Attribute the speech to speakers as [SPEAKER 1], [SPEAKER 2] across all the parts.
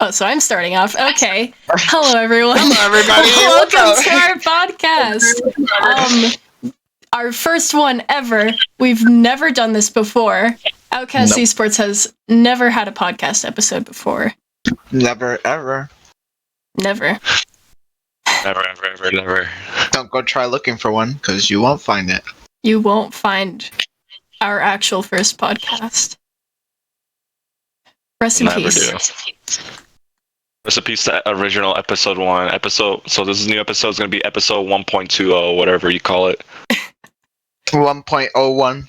[SPEAKER 1] Oh, so I'm starting off. Okay. Hello, everyone.
[SPEAKER 2] Hello, everybody.
[SPEAKER 1] Welcome to our podcast. Our first one ever. We've never done this before. OutCasts Esports has never had a podcast episode before.
[SPEAKER 2] Never, ever.
[SPEAKER 1] Never.
[SPEAKER 3] Never.
[SPEAKER 2] Don't go try looking for one, because you won't find it.
[SPEAKER 1] You won't find our actual first podcast. Rest in peace.
[SPEAKER 3] Rest in peace to original episode 1. So this new episode is going to be episode 1.20, whatever you call it.
[SPEAKER 2] 1.01.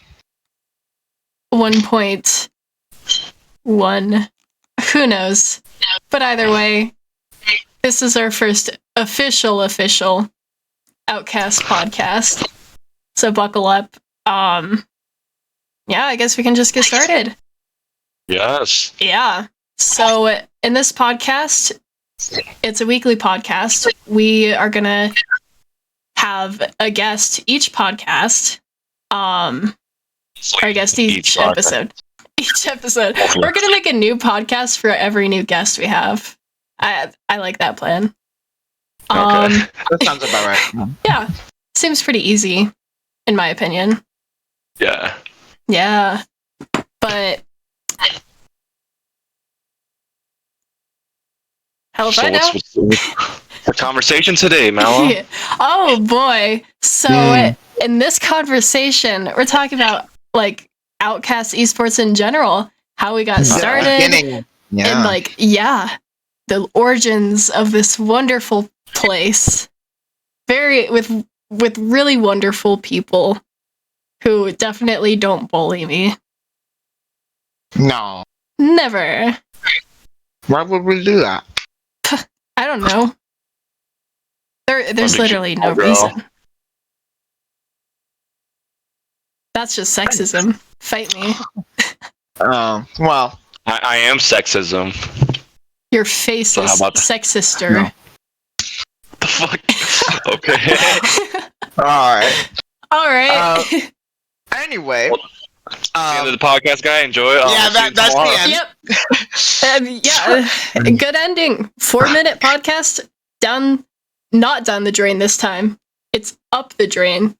[SPEAKER 1] 1.1. Who knows? But either way, this is our first official OutCast podcast. So buckle up. Yeah, I guess we can just get started.
[SPEAKER 3] Yes.
[SPEAKER 1] Yeah. So in this podcast, it's a weekly podcast. We are gonna have a guest each podcast. Or I guess each episode. Each episode. We're gonna make a new podcast for every new guest we have. I like that plan.
[SPEAKER 2] That sounds about right.
[SPEAKER 1] Yeah. Seems pretty easy, in my opinion.
[SPEAKER 3] Yeah.
[SPEAKER 1] Yeah. But how about now?
[SPEAKER 3] What's the conversation today, Mallow?
[SPEAKER 1] Oh boy. So in this conversation, we're talking about like OutCast Esports in general, how we got started, and the origins of this wonderful place. With really wonderful people who definitely don't bully me.
[SPEAKER 2] No.
[SPEAKER 1] Never.
[SPEAKER 2] Why would we do that?
[SPEAKER 1] I don't know. There's literally no reason. That's just sexism. Fight me.
[SPEAKER 2] Well.
[SPEAKER 3] I am sexism.
[SPEAKER 1] Your face is sexister.
[SPEAKER 2] No.
[SPEAKER 3] The fuck? Okay.
[SPEAKER 2] Alright. Anyway.
[SPEAKER 3] The end of the podcast, guy. Enjoy it.
[SPEAKER 2] Yeah, that's the end.
[SPEAKER 1] Yep. Good ending. 4-minute podcast. Not down the drain this time. It's up the drain.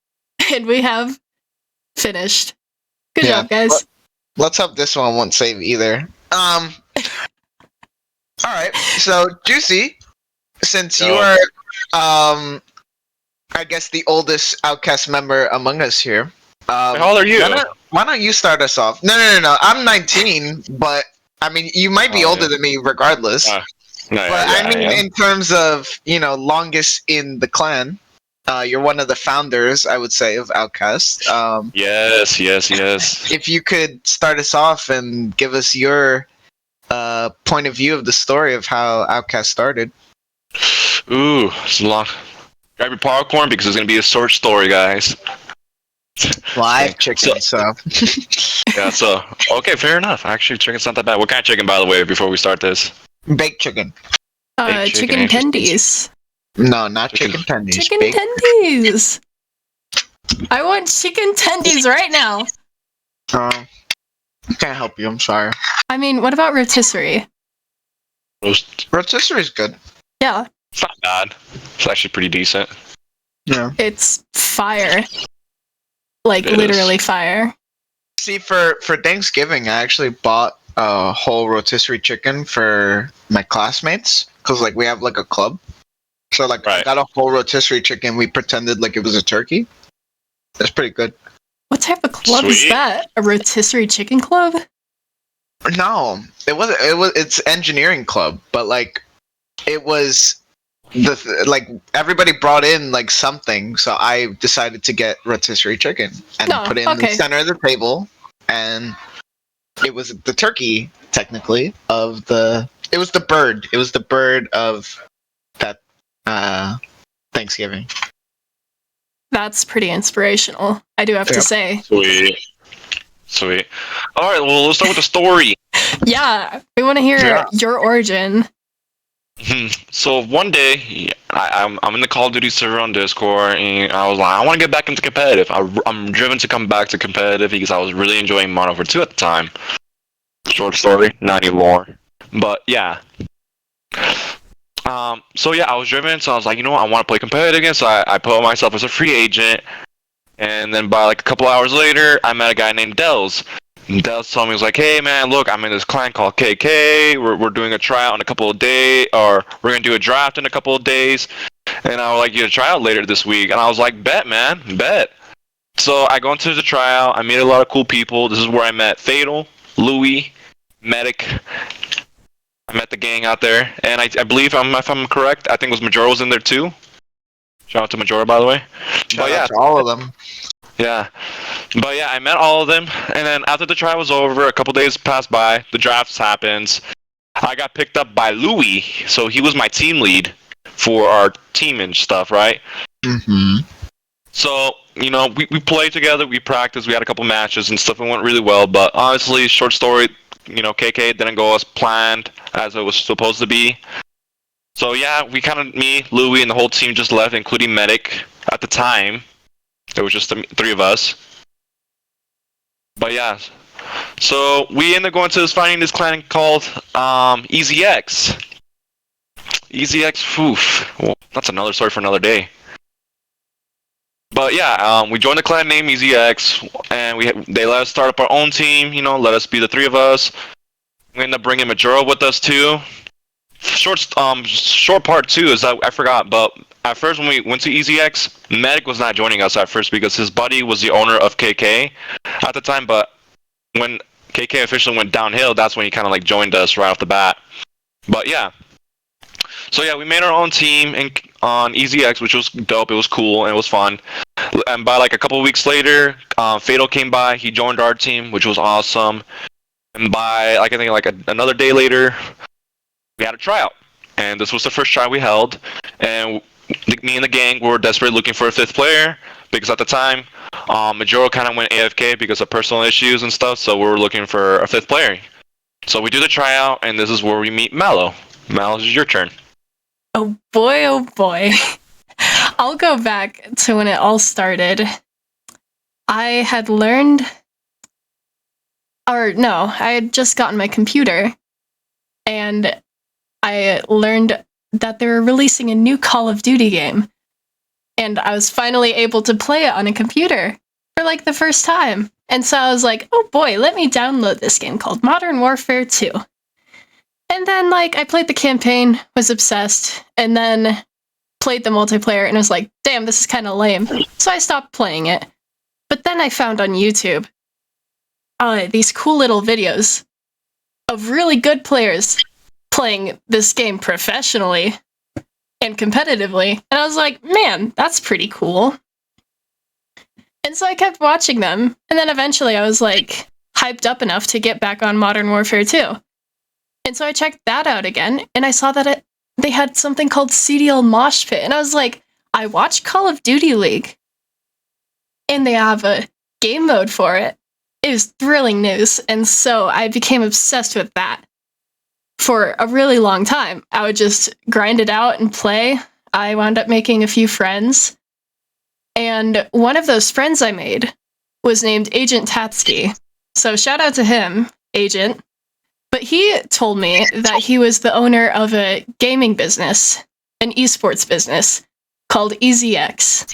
[SPEAKER 1] And we have finished. Good job, guys.
[SPEAKER 2] Let's hope this one won't save either. Alright, so Juicy, since you are I guess the oldest OutCast member among us here.
[SPEAKER 3] How old are you?
[SPEAKER 2] Why don't you start us off? No. I'm 19, but I mean, you might be older than me regardless. In terms of, longest in the clan, you're one of the founders, I would say, of OutCast.
[SPEAKER 3] Yes.
[SPEAKER 2] If you could start us off and give us your point of view of the story of how OutCast started.
[SPEAKER 3] Ooh, it's a lot. Grab your popcorn because it's going to be a short story, guys.
[SPEAKER 2] Live chicken, so.
[SPEAKER 3] Yeah, so, okay, fair enough. Actually, chicken's not that bad. What kind of chicken, by the way, before we start this?
[SPEAKER 2] Baked chicken.
[SPEAKER 1] Chicken tendies.
[SPEAKER 2] No, not chicken tendies.
[SPEAKER 1] Chicken tendies. I want chicken tendies right now.
[SPEAKER 2] I can't help you, I'm sorry.
[SPEAKER 1] I mean, what about rotisserie?
[SPEAKER 2] Rotisserie is good.
[SPEAKER 1] Yeah.
[SPEAKER 3] It's not bad. It's actually pretty decent.
[SPEAKER 2] Yeah.
[SPEAKER 1] It's fire. Like, literally fire.
[SPEAKER 2] See, for Thanksgiving, I actually bought a whole rotisserie chicken for my classmates. Because, we have, a club. So, I got a whole rotisserie chicken. We pretended like it was a turkey. That's pretty good.
[SPEAKER 1] What type of club is that? A rotisserie chicken club?
[SPEAKER 2] No, it wasn't. It's engineering club, but it was everybody brought in something, so I decided to get rotisserie chicken and put it in the center of the table, and it was the turkey technically of the. It was the bird. It was the bird of that Thanksgiving.
[SPEAKER 1] That's pretty inspirational, I do have to say.
[SPEAKER 3] Sweet. All right, well, let's start with the story.
[SPEAKER 1] Yeah, we want to hear your origin.
[SPEAKER 3] So one day, I'm in the Call of Duty server on Discord, and I was like, I want to get back into competitive. I'm driven to come back to competitive because I was really enjoying Modern Warfare 2 at the time. Short story, not anymore. But yeah, So yeah, I was driven, so I was like, you know what, I want to play competitive again, so I put myself as a free agent, and then by like a couple hours later, I met a guy named Dels. And Dels told me, he was like, hey man, look, I'm in this clan called KK, we're doing a tryout in a couple of days, or we're going to do a draft in a couple of days, and I would like you to try out later this week, and I was like, bet man, bet. So I go into the tryout, I meet a lot of cool people, this is where I met Fatal, Louis, Medic, I met the gang out there, and I believe, if I'm correct, I think it was Majora was in there too. Shout out to Majora, by the way.
[SPEAKER 2] Shout out to all of them.
[SPEAKER 3] Yeah. But yeah, I met all of them, and then after the trial was over, a couple days passed by, the drafts happens. I got picked up by Louis, so he was my team lead for our team and stuff, right?
[SPEAKER 2] Mm-hmm.
[SPEAKER 3] So, you know, we played together, we practiced, we had a couple matches and stuff, it went really well, but honestly, short story, you know, KK didn't go as planned, as it was supposed to be. So yeah, we kind of, me, Louis, and the whole team just left, including Medic. At the time, it was just the three of us. But yeah, so we ended up going to finding this clan called EZX. EZX, oof, well, that's another story for another day. But yeah, we joined the clan named EZX, and they let us start up our own team, you know, let us be the three of us. We ended up bringing Majora with us too. Short part too is that I forgot, but at first when we went to EZX, Medic was not joining us at first because his buddy was the owner of KK at the time, but when KK officially went downhill, that's when he kind of like joined us right off the bat. But yeah. So yeah, we made our own team on EZX, which was dope. It was cool and it was fun. And by like a couple of weeks later, Fatal came by. He joined our team, which was awesome. And by like I think like another day later, we had a tryout. And this was the first tryout we held. And me and the gang were desperately looking for a fifth player because at the time, Majoro kind of went AFK because of personal issues and stuff. So we were looking for a fifth player. So we do the tryout, and this is where we meet Mallow. Mallow, this is your turn.
[SPEAKER 1] Oh boy. I'll go back to when it all started. I had learned, I had just gotten my computer, and I learned that they were releasing a new Call of Duty game, and I was finally able to play it on a computer for like the first time. And so I was like, oh boy, let me download this game called Modern Warfare 2. And then, like, I played the campaign, was obsessed, and then played the multiplayer, and was like, damn, this is kind of lame. So I stopped playing it. But then I found on YouTube these cool little videos of really good players playing this game professionally and competitively. And I was like, man, that's pretty cool. And so I kept watching them, and then eventually I was, like, hyped up enough to get back on Modern Warfare 2. And so I checked that out again, and I saw that they had something called CDL Mosh Pit, and I was like, I watched Call of Duty League, and they have a game mode for it. It was thrilling news, and so I became obsessed with that for a really long time. I would just grind it out and play. I wound up making a few friends, and one of those friends I made was named Agent Tatsky. So shout out to him, Agent. But he told me that he was the owner of a gaming business, an esports business, called EZX.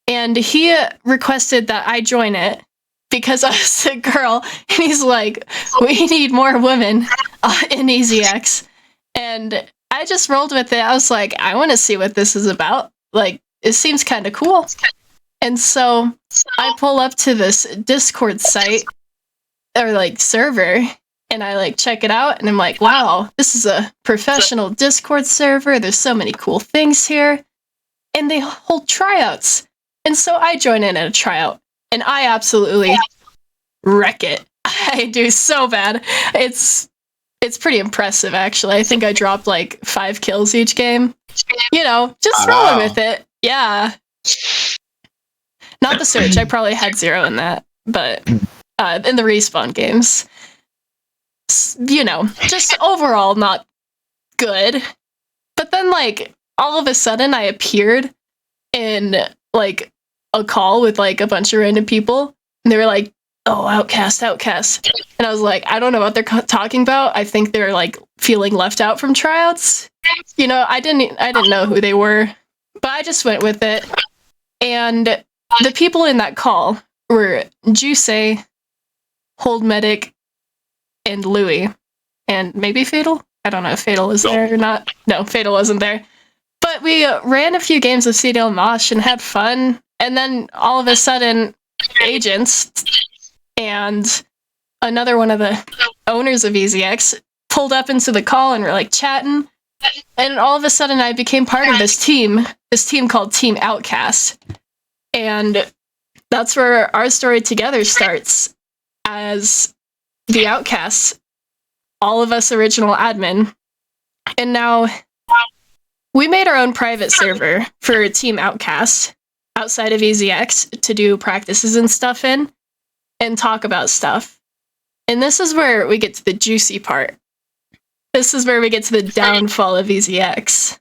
[SPEAKER 1] And he requested that I join it because I was a girl, and he's like, we need more women in EZX. And I just rolled with it. I was like, I want to see what this is about. Like, it seems kind of cool. And so I pull up to this Discord site, or like server, and I like check it out, and I'm like, wow, this is a professional Discord server. There's so many cool things here. And they hold tryouts. And so I join in at a tryout, and I absolutely wreck it. I do so bad. It's pretty impressive, actually. I think I dropped like 5 kills each game. You know, just rolling with it. Yeah. Not the search. I probably had 0 in that, but in the respawn games. You know, just overall not good. But then, like, all of a sudden I appeared in, like, a call with, like, a bunch of random people, and they were like, oh, OutCast. And I was like, I don't know what they're talking about. I think they're, like, feeling left out from tryouts. I didn't know who they were, but I just went with it. And the people in that call were Juice, Hold Medic, and Louis, and maybe Fatal. I don't know if Fatal was there or not. No, Fatal wasn't there. But we ran a few games of CDL Mosh and had fun. And then all of a sudden, Agents and another one of the owners of EasyX pulled up into the call and were like chatting. And all of a sudden, I became part of this team called Team OutCast. And that's where our story together starts as the OutCasts, all of us original admin. And now we made our own private server for Team OutCast outside of EasyX to do practices and stuff in and talk about stuff. And this is where we get to the juicy part. This is where we get to the downfall of EasyX.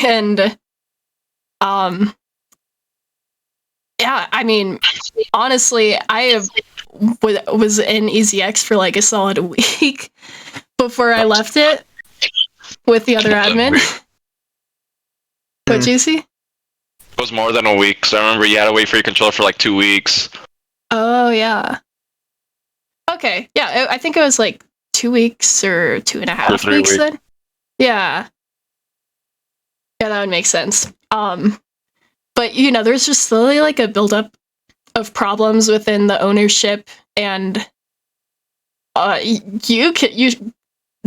[SPEAKER 1] And, yeah, I mean, honestly, I was in EasyX for like a solid week before I left it with the other admin. What, Juicy?
[SPEAKER 3] It was more than a week, so I remember you had to wait for your controller for like 2 weeks.
[SPEAKER 1] Oh, yeah. Okay, yeah, I think it was like 2 weeks or 2.5 weeks then. Yeah. Yeah, that would make sense. But there's just slowly like a buildup of problems within the ownership, and you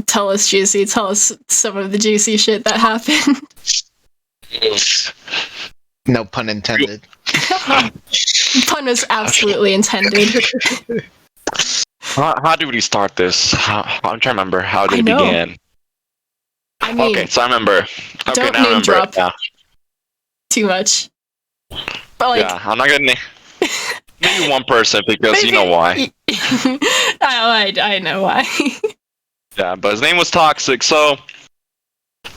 [SPEAKER 1] tell us, Juicy, tell us some of the juicy shit that happened.
[SPEAKER 2] No pun intended.
[SPEAKER 1] Pun was absolutely intended.
[SPEAKER 3] How did we start this? I'm trying to remember how did it begin.
[SPEAKER 1] I mean,
[SPEAKER 3] okay, so I remember. Okay,
[SPEAKER 1] don't
[SPEAKER 3] now I
[SPEAKER 1] name
[SPEAKER 3] remember.
[SPEAKER 1] drop
[SPEAKER 3] Yeah.
[SPEAKER 1] too much. But like,
[SPEAKER 3] yeah, I'm not gonna name maybe one person because you know why.
[SPEAKER 1] I know why.
[SPEAKER 3] Yeah, but his name was Toxic. So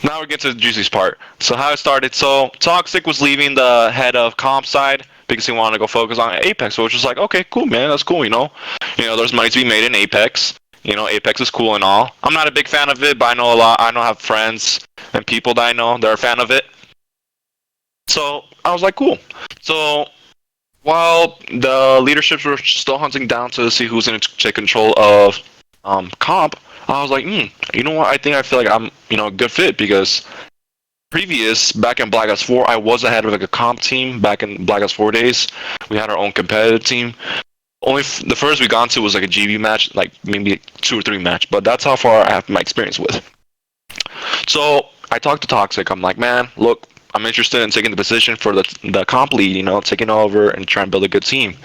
[SPEAKER 3] now we get to the juicy part. So how it started. So Toxic was leaving the head of comp side because he wanted to go focus on Apex, which was like, okay, cool, man, that's cool. There's money to be made in Apex. Apex is cool and all. I'm not a big fan of it, but I know a lot. I have friends and people that I know that are a fan of it. So I was like, cool. So while the leaderships were still hunting down to see who's going to take control of comp, I was like, you know what? I feel like I'm, a good fit because back in Black Ops 4, I was ahead of like a comp team back in Black Ops 4 days. We had our own competitive team. Only the first we got into was like a GB match, like maybe 2 or 3 match, but that's how far I have my experience with. So I talked to Toxic. I'm like, man, look, I'm interested in taking the position for the comp lead, taking over and trying to build a good team.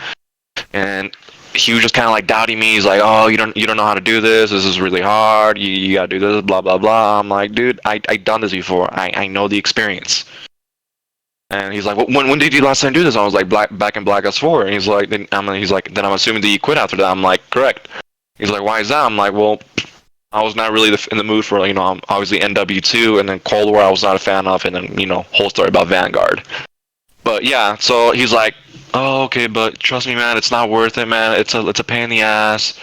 [SPEAKER 3] And he was just kind of like doubting me. He's like, oh, you don't know how to do this. This is really hard. You gotta do this, blah blah blah. I'm like, dude, I done this before. I know the experience. And he's like, well, when did you last time do this? I was like, back in Black Ops 4. And he's like, then I'm assuming that you quit after that. I'm like, correct. He's like, why is that? I'm like, well, I was not really in the mood for, obviously NW2, and then Cold War I was not a fan of, and then, whole story about Vanguard. But yeah, so he's like, oh, okay, but trust me, man, it's not worth it, man. It's a pain in the ass.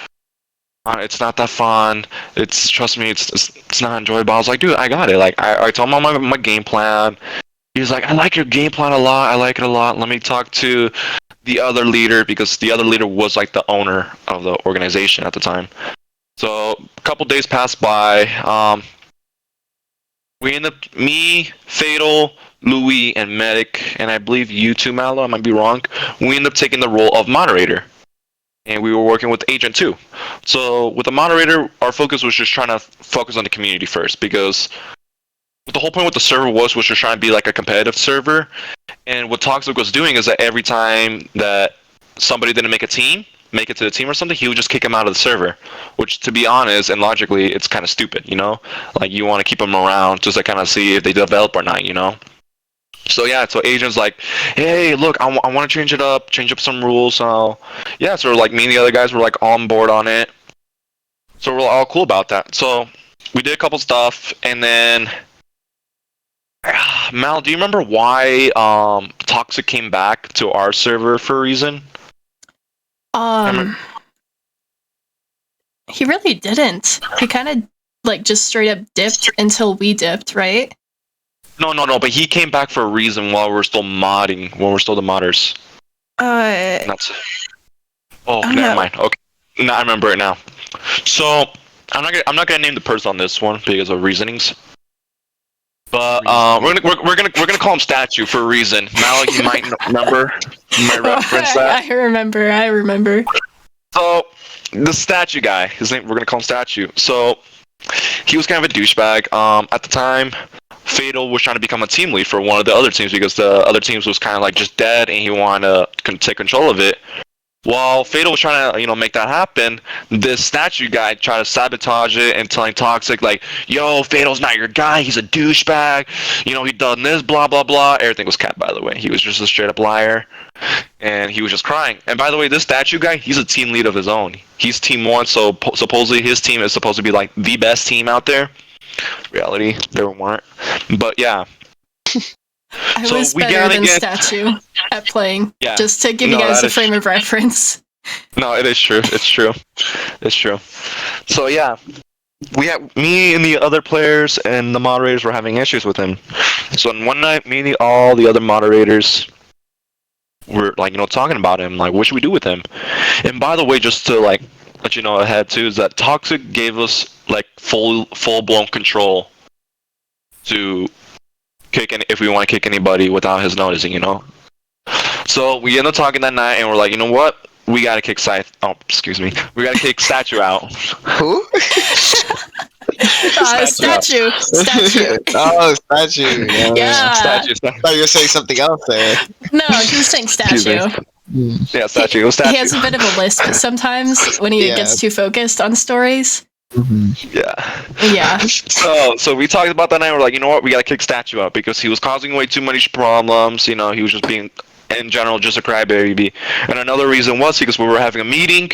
[SPEAKER 3] It's not that fun. Trust me, it's not enjoyable. I was like, dude, I got it. Like, I told him my game plan. He was like, I like your game plan a lot. I like it a lot. Let me talk to the other leader, because the other leader was like the owner of the organization at the time. So a couple days passed by. We ended up, me, Fatal, Louis, and Medic, and I believe you too, Malo, I might be wrong. We ended up taking the role of moderator. And we were working with Agent 2. So with the moderator, our focus was just trying to focus on the community first, because the whole point with the server was just trying to be like a competitive server. And what Toxic was doing is that every time that somebody didn't make it to the team or something, he would just kick them out of the server, which, to be honest and logically, it's kind of stupid, like you want to keep them around just to kind of see if they develop or not. So yeah, so Agent's like, hey, look, I want to change up some rules. So yeah, so like me and the other guys were like on board on it, so we're all cool about that. So we did a couple stuff, and then Mal, do you remember why Toxic came back to our server for a reason?
[SPEAKER 1] He really didn't. He kind of like just straight up dipped until we dipped, right?
[SPEAKER 3] No, but he came back for a reason while we're still modding, when we're still the modders. That's it. Oh, never mind. Okay, now I remember it now. So I'm not gonna name the person on this one because of reasonings. But we're gonna call him Statue for a reason. Malik, you might remember. You might reference that.
[SPEAKER 1] I remember.
[SPEAKER 3] So the Statue guy, his name, we're gonna call him Statue. So he was kind of a douchebag. At the time, Fatal was trying to become a team lead for one of the other teams because the other teams was kind of like just dead, and he wanted to take control of it. While Fatal was trying to, make that happen, this Statue guy tried to sabotage it and telling Toxic, like, yo, Fatal's not your guy, he's a douchebag, he done this, blah, blah, blah. Everything was cap, by the way. He was just a straight up liar, and he was just crying. And by the way, this Statue guy, he's a team lead of his own. He's team 1, so supposedly his team is supposed to be, like, the best team out there. Reality, they weren't. But, yeah.
[SPEAKER 1] I was better than Statue at playing, just to give you guys a frame of reference.
[SPEAKER 3] No, it is true. It's true. So yeah, me and the other players and the moderators were having issues with him. So one night, me and all the other moderators were talking about him, like, what should we do with him? And by the way, just to let you know ahead too, is that Toxic gave us full blown control to if we want to kick anybody without his noticing, So we end up talking that night, and we're like, you know what? We gotta kick We gotta kick Statue out.
[SPEAKER 2] Who?
[SPEAKER 1] Statue.
[SPEAKER 2] Oh, Statue.
[SPEAKER 1] Yeah.
[SPEAKER 2] Statue. I thought you were saying something else there.
[SPEAKER 1] No, he was saying Statue.
[SPEAKER 3] Yeah, Statue. It was Statue.
[SPEAKER 1] He has a bit of a lisp sometimes when he gets too focused on stories.
[SPEAKER 2] Mm-hmm.
[SPEAKER 1] Yeah.
[SPEAKER 3] So we talked about that night. We're like, you know what? We gotta kick Statue out because he was causing way too many problems. He was just being, in general, just a crybaby. And another reason was because we were having a meeting,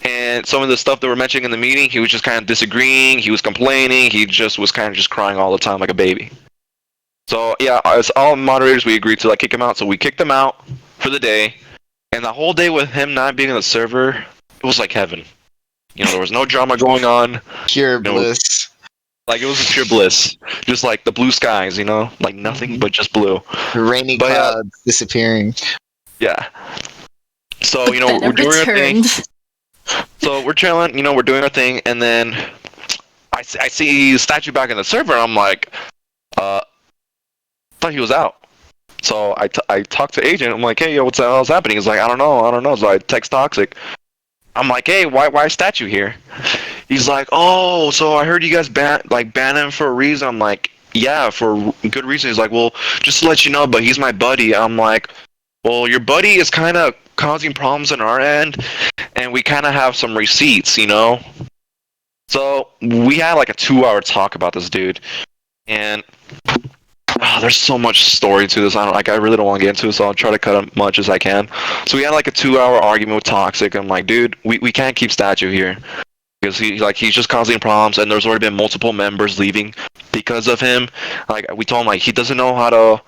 [SPEAKER 3] and some of the stuff that we're mentioning in the meeting, he was just kind of disagreeing. He was complaining. He just was kind of just crying all the time like a baby. So yeah, as all moderators, we agreed to kick him out. So we kicked him out for the day, and the whole day with him not being in the server, it was like heaven. There was no drama going on.
[SPEAKER 2] Pure bliss.
[SPEAKER 3] It was pure bliss. Just the blue skies, nothing but just blue.
[SPEAKER 2] Rainy clouds disappearing.
[SPEAKER 3] Yeah. So, we're doing our thing. So we're chilling, we're doing our thing, and then I see Statue back in the server, and I'm like, thought he was out. So I talked to Agent, I'm like, hey, yo, what's the hell's happening? He's like, I don't know. So I text Toxic. I'm like, hey, why Statue here? He's like, oh, so I heard you guys ban him for a reason. I'm like, yeah, for good reason. He's like, well, just to let you know, but he's my buddy. I'm like, well, your buddy is kind of causing problems on our end, and we kind of have some receipts, So we had a 2-hour talk about this dude, and there's so much story to this. I really don't want to get into it, so I'll try to cut as much as I can. So we had a 2-hour argument with Toxic. I'm like, dude, we can't keep Statue here because he's just causing problems, and there's already been multiple members leaving because of him. We told him he doesn't know how to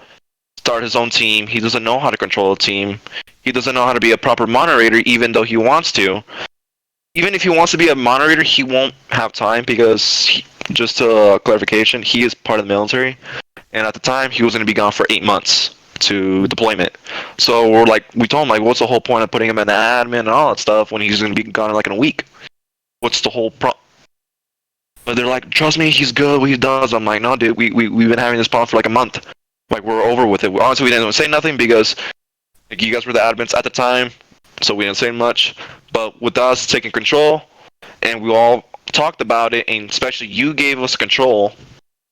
[SPEAKER 3] start his own team. He doesn't know how to control a team. He doesn't know how to be a proper moderator, even though he wants to. Even if he wants to be a moderator, he won't have time because, just to clarification, he is part of the military. And at the time, he was going to be gone for 8 months to deployment. So we told him, what's the whole point of putting him in the admin and all that stuff when he's going to be gone in a week? What's the whole problem? But they're like, trust me, he's good what he does. I'm like, no, dude, we've been having this problem for a month. We're over with it. Honestly, we didn't say nothing because you guys were the admins at the time, so we didn't say much. But with us taking control, and we all talked about it, and especially you gave us control,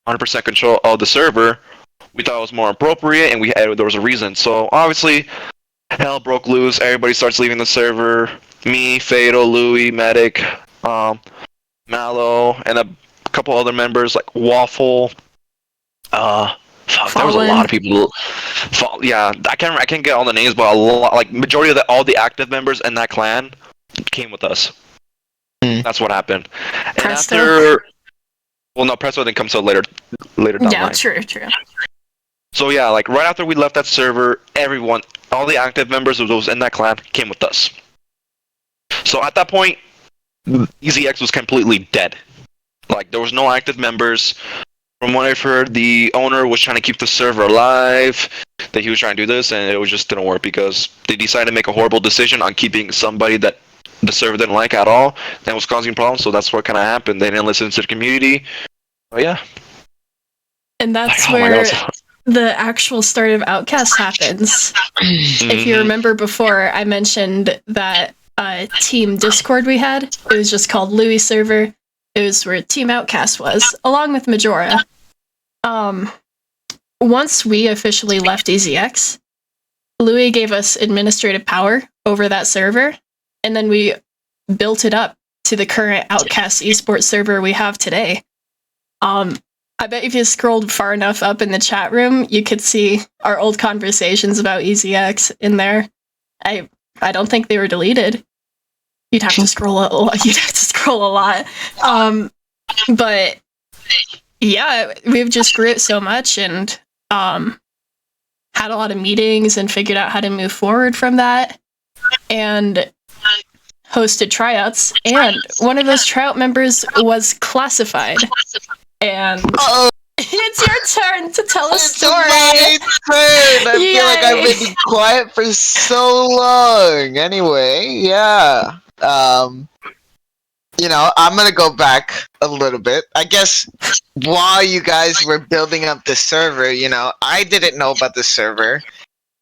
[SPEAKER 3] 100% control of the server, we thought it was more appropriate, and there was a reason. So obviously, hell broke loose. Everybody starts leaving the server. Me, Fatal, Louis, Medic, Mallow, and a couple other members like Waffle. There was a lot of people. Yeah, I can't get all the names, but a lot, majority of all the active members in that clan came with us. That's what happened. And
[SPEAKER 1] Presto?
[SPEAKER 3] after, well, no, Presto didn't come till later down the line.
[SPEAKER 1] True.
[SPEAKER 3] So yeah, right after we left that server, everyone, all the active members of those in that clan came with us. So at that point, EasyX was completely dead. Like there was no active members. From what I've heard, the owner was trying to keep the server alive. That he was trying to do this, and it just didn't work because they decided to make a horrible decision on keeping somebody that the server didn't like at all and was causing problems. So that's what kind of happened. They didn't listen to the community. But yeah.
[SPEAKER 1] And that's
[SPEAKER 3] Oh my
[SPEAKER 1] where
[SPEAKER 3] God.
[SPEAKER 1] the actual start of OutCast happens. If you remember before, I mentioned that team Discord we had. It was just called Louis server. It was where Team OutCast was, along with Majora. Once we officially left EZX, Louis gave us administrative power over that server, and then we built it up to the current OutCasts Esports server we have today. I bet if you scrolled far enough up in the chat room, you could see our old conversations about EZX in there. I don't think they were deleted. You'd have to scroll a lot. But yeah, we've just grew it so much and had a lot of meetings and figured out how to move forward from that, and hosted tryouts. And one of those tryout members was classified. And it's your turn to tell a story.
[SPEAKER 2] It's my turn. I feel like I've been quiet for so long. Anyway, yeah. I'm gonna go back a little bit. I guess while you guys were building up the server, I didn't know about the server.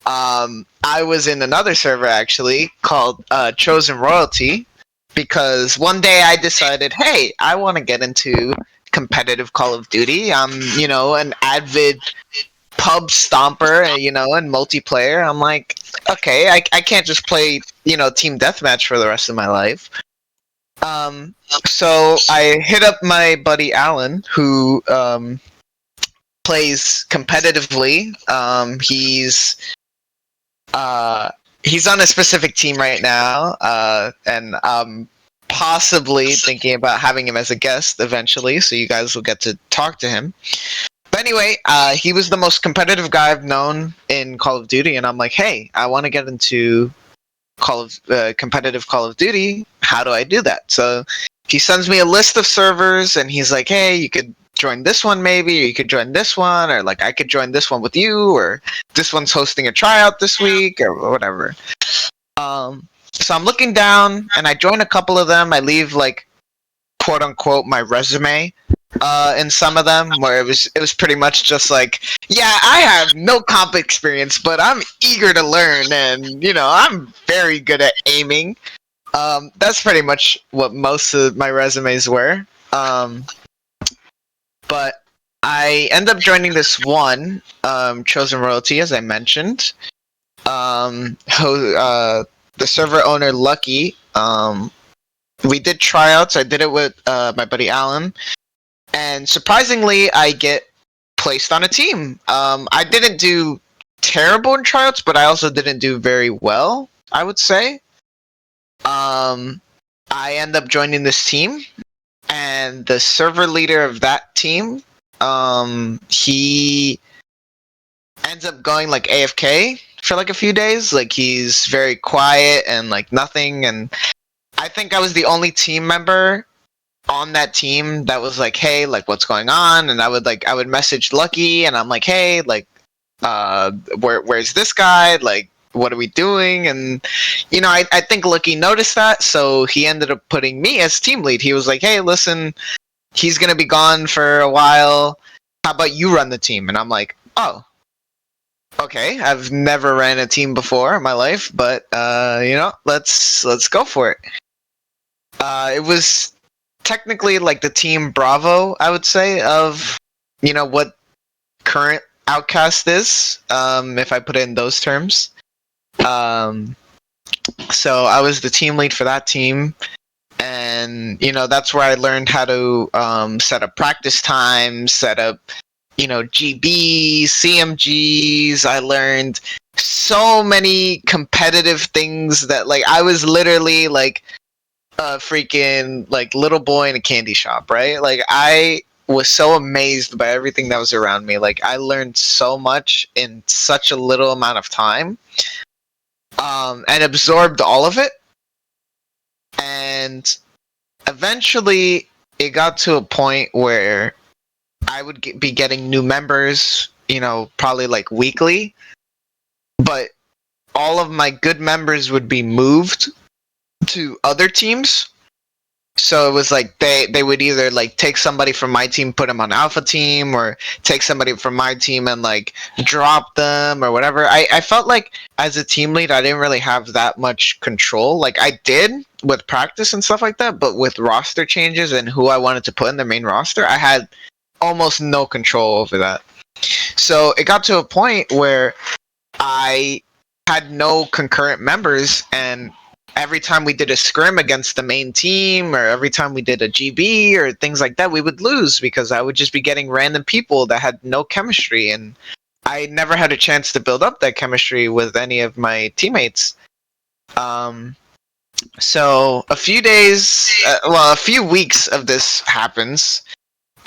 [SPEAKER 2] I was in another server actually called Chosen Royalty, because one day I decided, hey, I want to get into competitive Call of Duty. I'm, an avid pub stomper, and multiplayer. I'm like, okay, I can't just play, team deathmatch for the rest of my life. So I hit up my buddy Alan, who plays competitively. He's on a specific team right now, and possibly thinking about having him as a guest eventually, so you guys will get to talk to him. But anyway, he was the most competitive guy I've known in Call of Duty, and I'm like, hey, I want to get into competitive Call of Duty. How do I do that? So he sends me a list of servers, and he's like, hey, you could join this one maybe, or you could join this one, or like I could join this one with you, or this one's hosting a tryout this week, or whatever. So I'm looking down, and I join a couple of them. I leave, like, quote unquote, my resume in some of them, where it was pretty much just like, yeah, I have no comp experience, but I'm eager to learn, and I'm very good at aiming. That's pretty much what most of my resumes were. But I end up joining this one, Chosen Royalty, as I mentioned. The server owner, Lucky, we did tryouts. I did it with my buddy Alan, and surprisingly, I get placed on a team. I didn't do terrible in tryouts, but I also didn't do very well, I would say. I end up joining this team, and the server leader of that team, he ends up going like AFK for like a few days. Like he's very quiet and like nothing, and I think I was the only team member on that team that was like, hey, like what's going on? And I would message Lucky, and I'm like, hey, like where's this guy? Like, what are we doing? And I think Lucky noticed that, so he ended up putting me as team lead. He was like, hey, listen, he's gonna be gone for a while. How about you run the team? And I'm like, oh, okay. I've never ran a team before in my life, but let's go for it. It was technically like the team Bravo, I would say, of what current OutCast is, if I put it in those terms. So I was the team lead for that team, and that's where I learned how to set up practice times, set up GBs, CMGs. I learned so many competitive things that like I was literally like a freaking like little boy in a candy shop, right? Like I was so amazed by everything that was around me. Like I learned so much in such a little amount of time, and absorbed all of it. And eventually it got to a point where I would be getting new members, probably like weekly, but all of my good members would be moved to other teams. So it was like they would either like take somebody from my team, put them on alpha team, or take somebody from my team and like drop them or whatever. I felt like as a team lead, I didn't really have that much control. Like I did with practice and stuff like that, but with roster changes and who I wanted to put in the main roster, I had almost no control over that. So it got to a point where I had no concurrent members, and every time we did a scrim against the main team, or every time we did a GB or things like that, we would lose because I would just be getting random people that had no chemistry, and I never had a chance to build up that chemistry with any of my teammates. So a few weeks of this happens,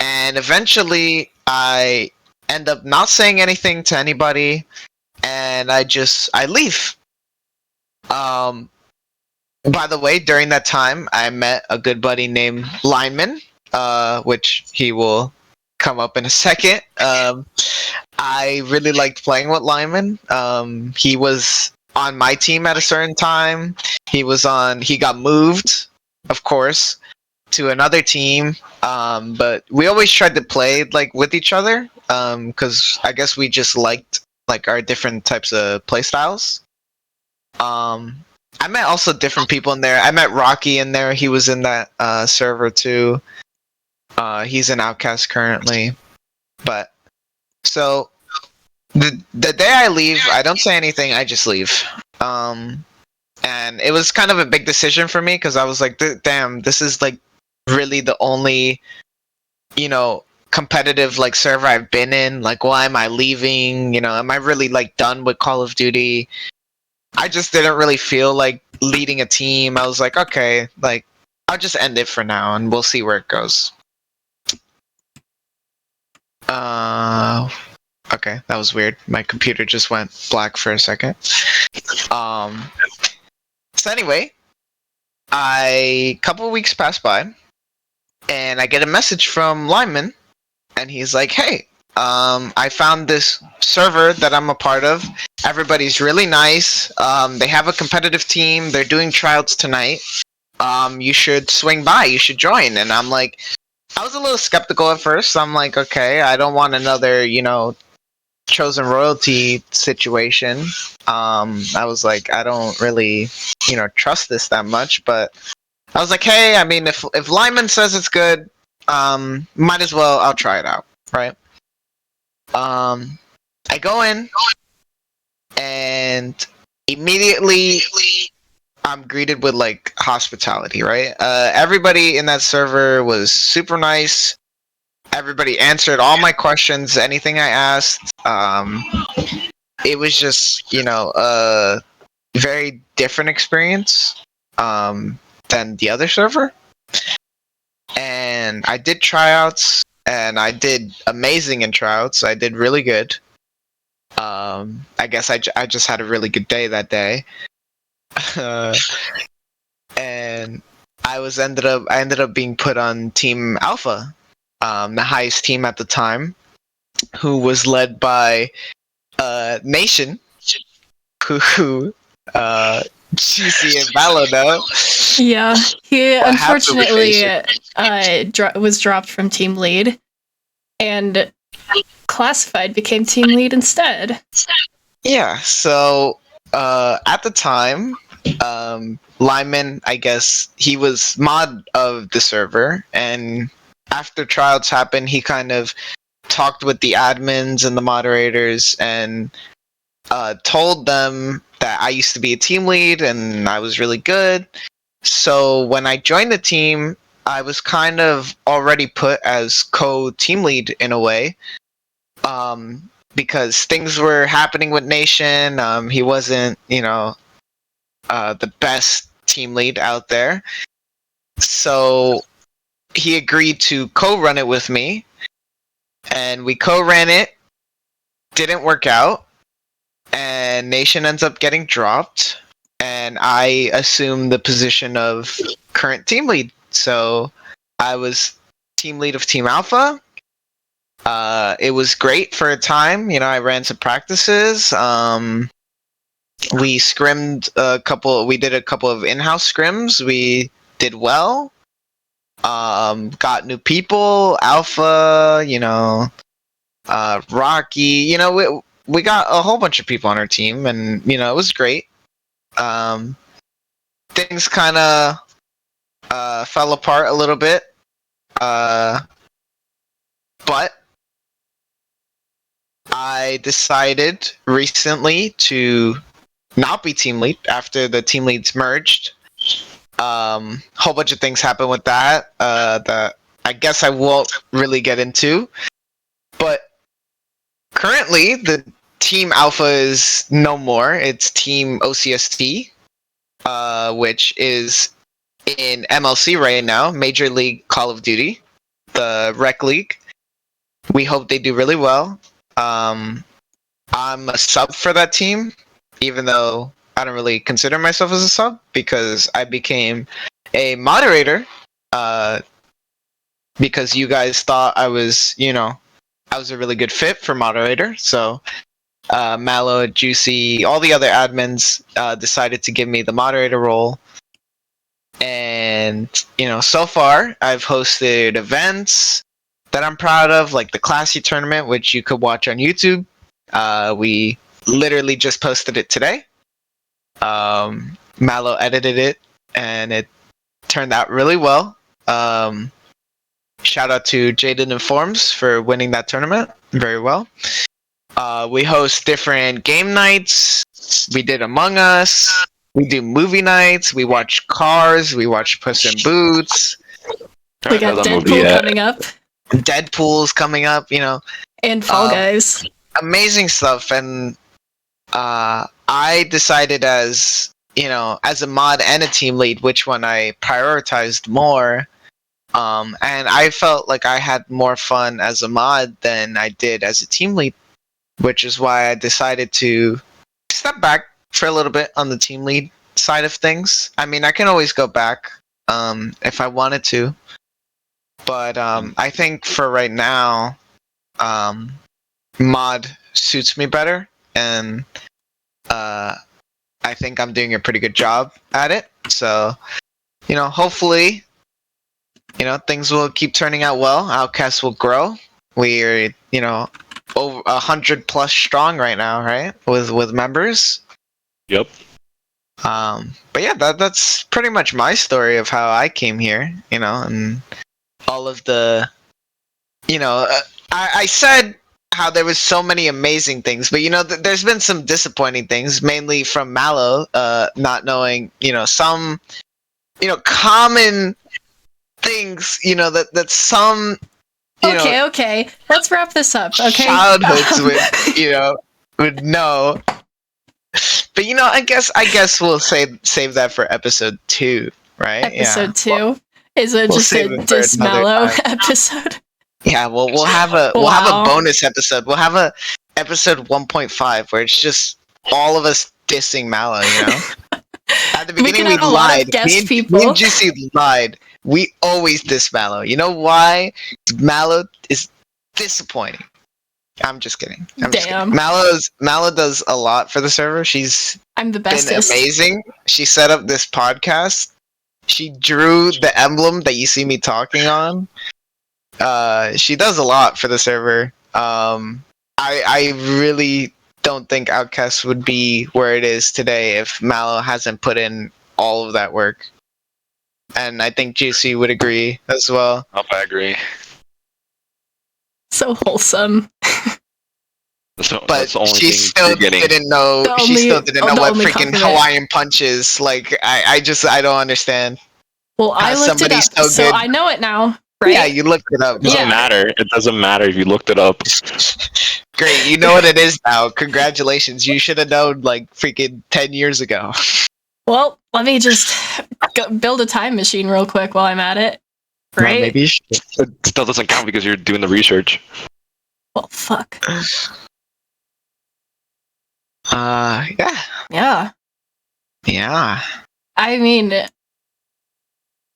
[SPEAKER 2] and eventually I end up not saying anything to anybody, and I leave. By the way, during that time, I met a good buddy named Lineman, which he will come up in a second. I really liked playing with Lineman. He was on my team at a certain time. He got moved, of course, to another team. But we always tried to play like with each other, because I guess we just liked like our different types of play styles. I met also different people in there. I met Rocky in there. He was in that server too. He's in OutCast currently. But so the day I leave, I don't say anything. I just leave. And it was kind of a big decision for me because I was like, damn, this is like really the only, competitive like server I've been in. Like, why am I leaving? Am I really like done with Call of Duty? I just didn't really feel like leading a team. I was like, okay, like I'll just end it for now and we'll see where it goes. Okay, that was weird. My computer just went black for a second. So anyway, a couple of weeks pass by and I get a message from Lyman, and he's like, hey, I found this server that I'm a part of. Everybody's really nice. They have a competitive team. They're doing tryouts tonight. You should swing by. You should join. And I'm like, I was a little skeptical at first. I'm like, okay, I don't want another, chosen royalty situation. I was like, I don't really, trust this that much. But I was like, hey, I mean, if Lyman says it's good, might as well. I'll try it out, right? I go in, and immediately I'm greeted with like hospitality, right? Everybody in that server was super nice. Everybody answered all my questions, anything I asked. It was just, a very different experience than the other server. And I did tryouts, and I did amazing in tryouts. I did really good. I guess I just had a really good day that day. And I ended up being put on Team Alpha, the highest team at the time, who was led by Nation, who GC and Valo know.
[SPEAKER 1] Yeah, he
[SPEAKER 2] What
[SPEAKER 1] unfortunately was dropped from team lead, and Classified became team lead instead.
[SPEAKER 2] Yeah, so at the time, Lyman, I guess, he was mod of the server, and after tryouts happened, he kind of talked with the admins and the moderators and told them that I used to be a team lead and I was really good. So when I joined the team, I was kind of already put as co-team lead in a way, because things were happening with Nation. He wasn't, the best team lead out there. So he agreed to co-run it with me, and we co-ran it. Didn't work out, and Nation ends up getting dropped, and I assumed the position of current team lead. So I was team lead of Team Alpha. It was great for a time. I ran some practices. We scrimmed a couple. We did a couple of in-house scrims. We did well. Got new people. Alpha. Rocky. We got a whole bunch of people on our team, and it was great. Things kind of fell apart a little bit. But I decided recently to not be team lead after the team leads merged. Whole bunch of things happened with that that I guess I won't really get into. But currently, the Team Alpha is no more. It's Team OCST, which is in MLC right now, Major League Call of Duty, the Rec League. We hope they do really well. I'm a sub for that team, even though I don't really consider myself as a sub because I became a moderator because you guys thought I was a really good fit for moderator. So Mallow, Juicy, all the other admins decided to give me the moderator role. And, so far I've hosted events that I'm proud of, like the Classy tournament, which you could watch on YouTube. We literally just posted it today. Mallow edited it, and it turned out really well. Shout out to Jaden Informs for winning that tournament very well. We host different game nights. We did Among Us. We do movie nights. We watch Cars. We watch Puss in Boots.
[SPEAKER 1] We got Deadpool coming up.
[SPEAKER 2] Deadpool's coming up,
[SPEAKER 1] And Fall Guys.
[SPEAKER 2] Amazing stuff. And I decided as a mod and a team lead, which one I prioritized more. And I felt like I had more fun as a mod than I did as a team lead, which is why I decided to step back for a little bit on the team lead side of things. I mean, I can always go back if I wanted to. But I think for right now, mod suits me better. And I think I'm doing a pretty good job at it. So, hopefully, things will keep turning out well. OutCasts will grow. We're, over 100 plus strong right now, right? With members.
[SPEAKER 3] Yep.
[SPEAKER 2] But yeah, that's pretty much my story of how I came here, and all of the, I said how there was so many amazing things, but there's been some disappointing things, mainly from Mallow, not knowing, some, common things, that some.
[SPEAKER 1] Okay. Let's wrap this up. Okay.
[SPEAKER 2] Childhoods would know. But I guess we'll save that for episode 2, right?
[SPEAKER 1] Episode 2 is it just a Dismallow episode?
[SPEAKER 2] Yeah, we'll have a bonus episode. We'll have a episode 1.5 where it's just all of us dissing Mallow. At the beginning we lied. Me and Juicy lied. We always diss Mallow. You know why? Mallow is disappointing. I'm just kidding.
[SPEAKER 1] Damn.
[SPEAKER 2] Mallow does a lot for the server.
[SPEAKER 1] I'm the bestest.
[SPEAKER 2] Been amazing. She set up this podcast. She drew the emblem that you see me talking on. She does a lot for the server. I really don't think OutCast would be where it is today if Mallow hasn't put in all of that work. And I think Juicy would agree as well.
[SPEAKER 3] I agree.
[SPEAKER 1] So wholesome.
[SPEAKER 2] But she still didn't know. She still didn't know what freaking Hawaiian punch is. Like I don't understand.
[SPEAKER 1] Well, I looked it up, so I know it now. Right?
[SPEAKER 2] Yeah, you looked it up.
[SPEAKER 3] It doesn't matter. It doesn't matter if you looked it up.
[SPEAKER 2] Great, you know what it is now. Congratulations. You should have known like freaking 10 years ago.
[SPEAKER 1] Well, let me just build a time machine real quick while I'm at it. Right?
[SPEAKER 2] Well, maybe you should.
[SPEAKER 3] It still doesn't count because you're doing the research.
[SPEAKER 1] Well, fuck.
[SPEAKER 2] Yeah.
[SPEAKER 1] Yeah.
[SPEAKER 2] Yeah.
[SPEAKER 1] I mean,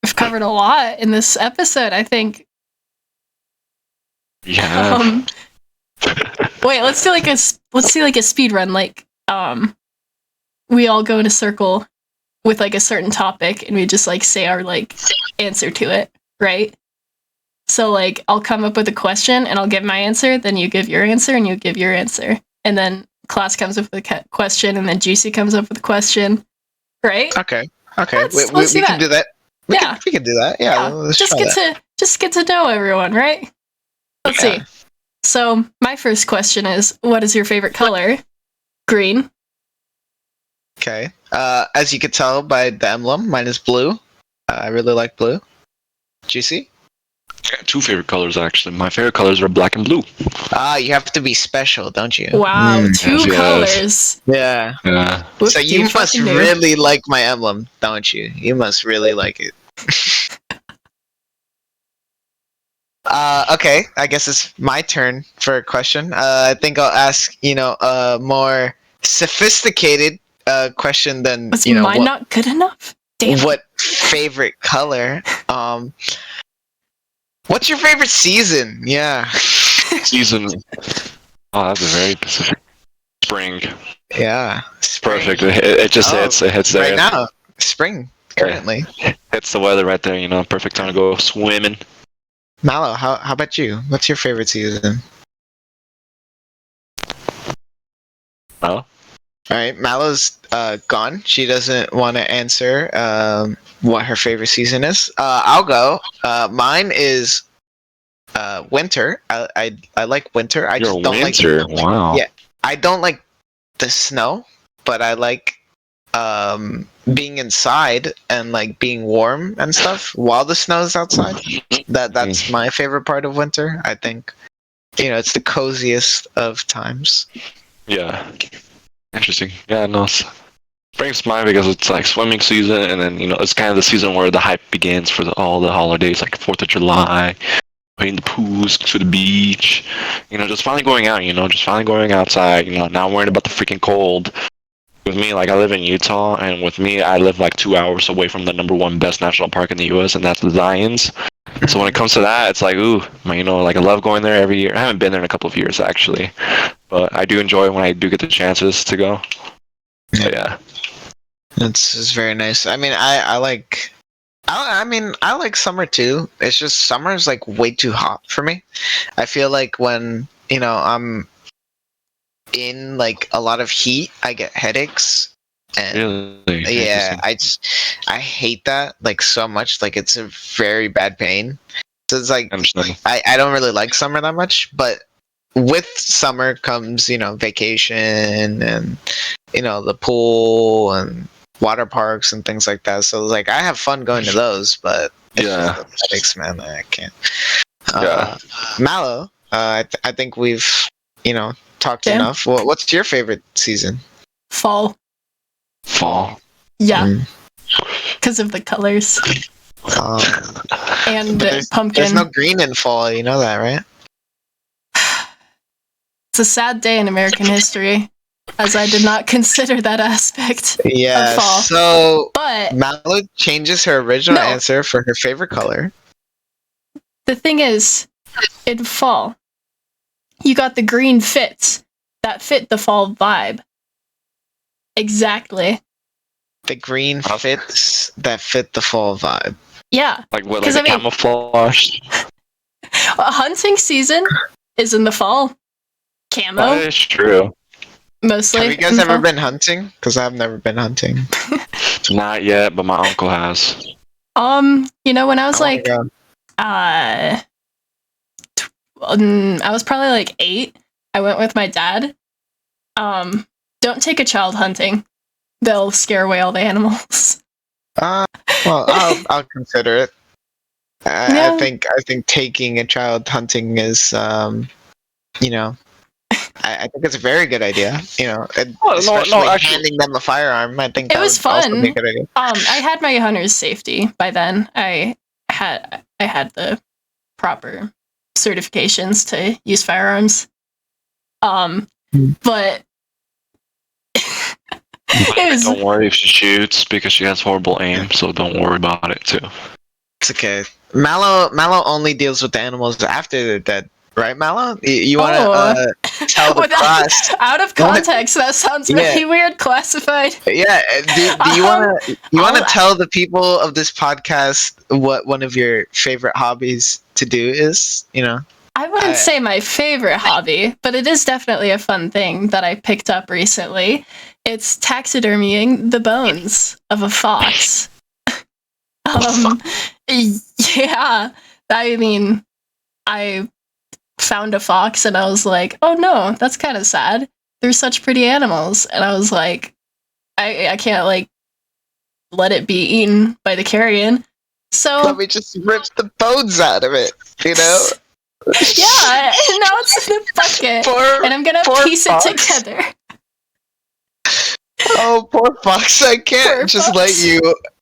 [SPEAKER 1] we've covered a lot in this episode. I think
[SPEAKER 3] Yeah.
[SPEAKER 1] Wait, let's do like a speed run. Like, we all go in a circle with like a certain topic, and we just like say our like answer to it, right? So like, I'll come up with a question, and I'll give my answer. Then you give your answer, and you give your answer, and then class comes up with a question, and then Juicy comes up with a question, right?
[SPEAKER 2] Okay.
[SPEAKER 1] Let's
[SPEAKER 2] We can do that. We
[SPEAKER 1] Yeah.
[SPEAKER 2] can do that. Yeah. Let's
[SPEAKER 1] just
[SPEAKER 2] try
[SPEAKER 1] get
[SPEAKER 2] that.
[SPEAKER 1] just get to know everyone, right? Let's see. So my first question is, what is your favorite color? Green.
[SPEAKER 2] Okay. As you could tell by the emblem, mine is blue. I really like blue. Juicy?
[SPEAKER 3] I got two favorite colors actually. My favorite colors are black and blue.
[SPEAKER 2] You have to be special, don't you?
[SPEAKER 1] Wow, two
[SPEAKER 3] yes.
[SPEAKER 1] colors.
[SPEAKER 2] Yeah.
[SPEAKER 3] Yeah.
[SPEAKER 1] Whoop,
[SPEAKER 2] So you must
[SPEAKER 1] fucking knew.
[SPEAKER 2] really like my emblem, don't you? You must really like it. Okay, I guess it's my turn for a question. I think I'll ask, a more sophisticated question than,
[SPEAKER 1] Was mine not good enough? Damn.
[SPEAKER 2] what favorite color. What's your favorite season? Yeah.
[SPEAKER 3] Season. Oh, that's a very specific. Spring.
[SPEAKER 2] Yeah.
[SPEAKER 3] Perfect. It just hits. It hits there.
[SPEAKER 2] Right now, spring currently.
[SPEAKER 3] Hits the weather right there. Perfect time to go swimming.
[SPEAKER 2] Mallow, how about you? What's your favorite season?
[SPEAKER 3] Mallow?
[SPEAKER 2] Alright, Mallow's gone. She doesn't want to answer what her favorite season is. I'll go. Mine is winter. I like winter. I just don't
[SPEAKER 3] winter.
[SPEAKER 2] like.
[SPEAKER 3] Wow.
[SPEAKER 2] Yeah, I don't like the snow, but I like being inside and like being warm and stuff while the snow is outside. That's my favorite part of winter. I think it's the coziest of times.
[SPEAKER 3] Yeah. Interesting. Yeah, no. Spring's mine because it's like swimming season, and then it's kind of the season where the hype begins for all the holidays, like 4th of July, playing the pools, to the beach, just finally going out, just finally going outside, not worrying about the freaking cold. With me, like I live in Utah, and with me, I live like 2 hours away from the #1 best national park in the U.S., and that's the Zions. So when it comes to that, it's like, ooh, like I love going there every year. I haven't been there in a couple of years actually, but I do enjoy it when I do get the chances to go. So yeah,
[SPEAKER 2] it's very nice. I mean, I like. I like summer too. It's just summer is like way too hot for me. I feel like when I'm in like a lot of heat, I get headaches. And
[SPEAKER 3] really.
[SPEAKER 2] yeah, I hate that like so much. Like it's a very bad pain. So it's like I don't really like summer that much, but with summer comes vacation and the pool and water parks and things like that. So like I have fun going to those, but
[SPEAKER 3] yeah,
[SPEAKER 2] headaches, man, I can't.
[SPEAKER 3] Yeah.
[SPEAKER 2] Mallow, I think we've talked enough. What's your favorite season?
[SPEAKER 1] Fall.
[SPEAKER 3] Yeah,
[SPEAKER 1] because of the colors. And pumpkin.
[SPEAKER 2] There's no green in fall, you know that, right?
[SPEAKER 1] It's a sad day in American history, as I did not consider that aspect of fall.
[SPEAKER 2] So
[SPEAKER 1] but
[SPEAKER 2] Mallow changes her original answer for her favorite color.
[SPEAKER 1] The thing is, in fall, you got the green fits that fit the fall vibe. Exactly.
[SPEAKER 2] The green fits that fit the fall vibe.
[SPEAKER 1] Yeah.
[SPEAKER 3] Like what? Like the camouflage.
[SPEAKER 1] Hunting season is in the fall. Camo.
[SPEAKER 3] That is true.
[SPEAKER 1] Mostly.
[SPEAKER 2] Have you guys ever been hunting? Because I've never been hunting.
[SPEAKER 3] Not yet, but my uncle has.
[SPEAKER 1] When I was I was probably like 8. I went with my dad. Don't take a child hunting. They'll scare away all the animals.
[SPEAKER 2] Well, I'll consider it. I think taking a child hunting is, I think it's a very good idea. Especially handing them a firearm. I think
[SPEAKER 1] it was fun.
[SPEAKER 2] Also be a good idea.
[SPEAKER 1] I had my hunter's safety by then. I had the proper certifications to use firearms. But
[SPEAKER 3] don't worry if she shoots because she has horrible aim, so don't worry about it too.
[SPEAKER 2] It's okay. Mallow only deals with the animals after they're dead. right, Mallow? You want to tell the class?
[SPEAKER 1] Out of context, that sounds really weird. Classified.
[SPEAKER 2] Yeah. Do you want to tell the people of this podcast what one of your favorite hobbies to do is?
[SPEAKER 1] I wouldn't say my favorite hobby, but it is definitely a fun thing that I picked up recently. It's taxidermying the bones of a fox. Yeah. I mean, I found a fox and I was like, oh no, that's kind of sad. They're such pretty animals. And I was like, I can't like let it be eaten by the carrion. So
[SPEAKER 2] let me just rip the bones out of it,
[SPEAKER 1] Yeah, and now it's in a bucket. And I'm gonna piece it together.
[SPEAKER 2] Oh, poor fox. I can't just let you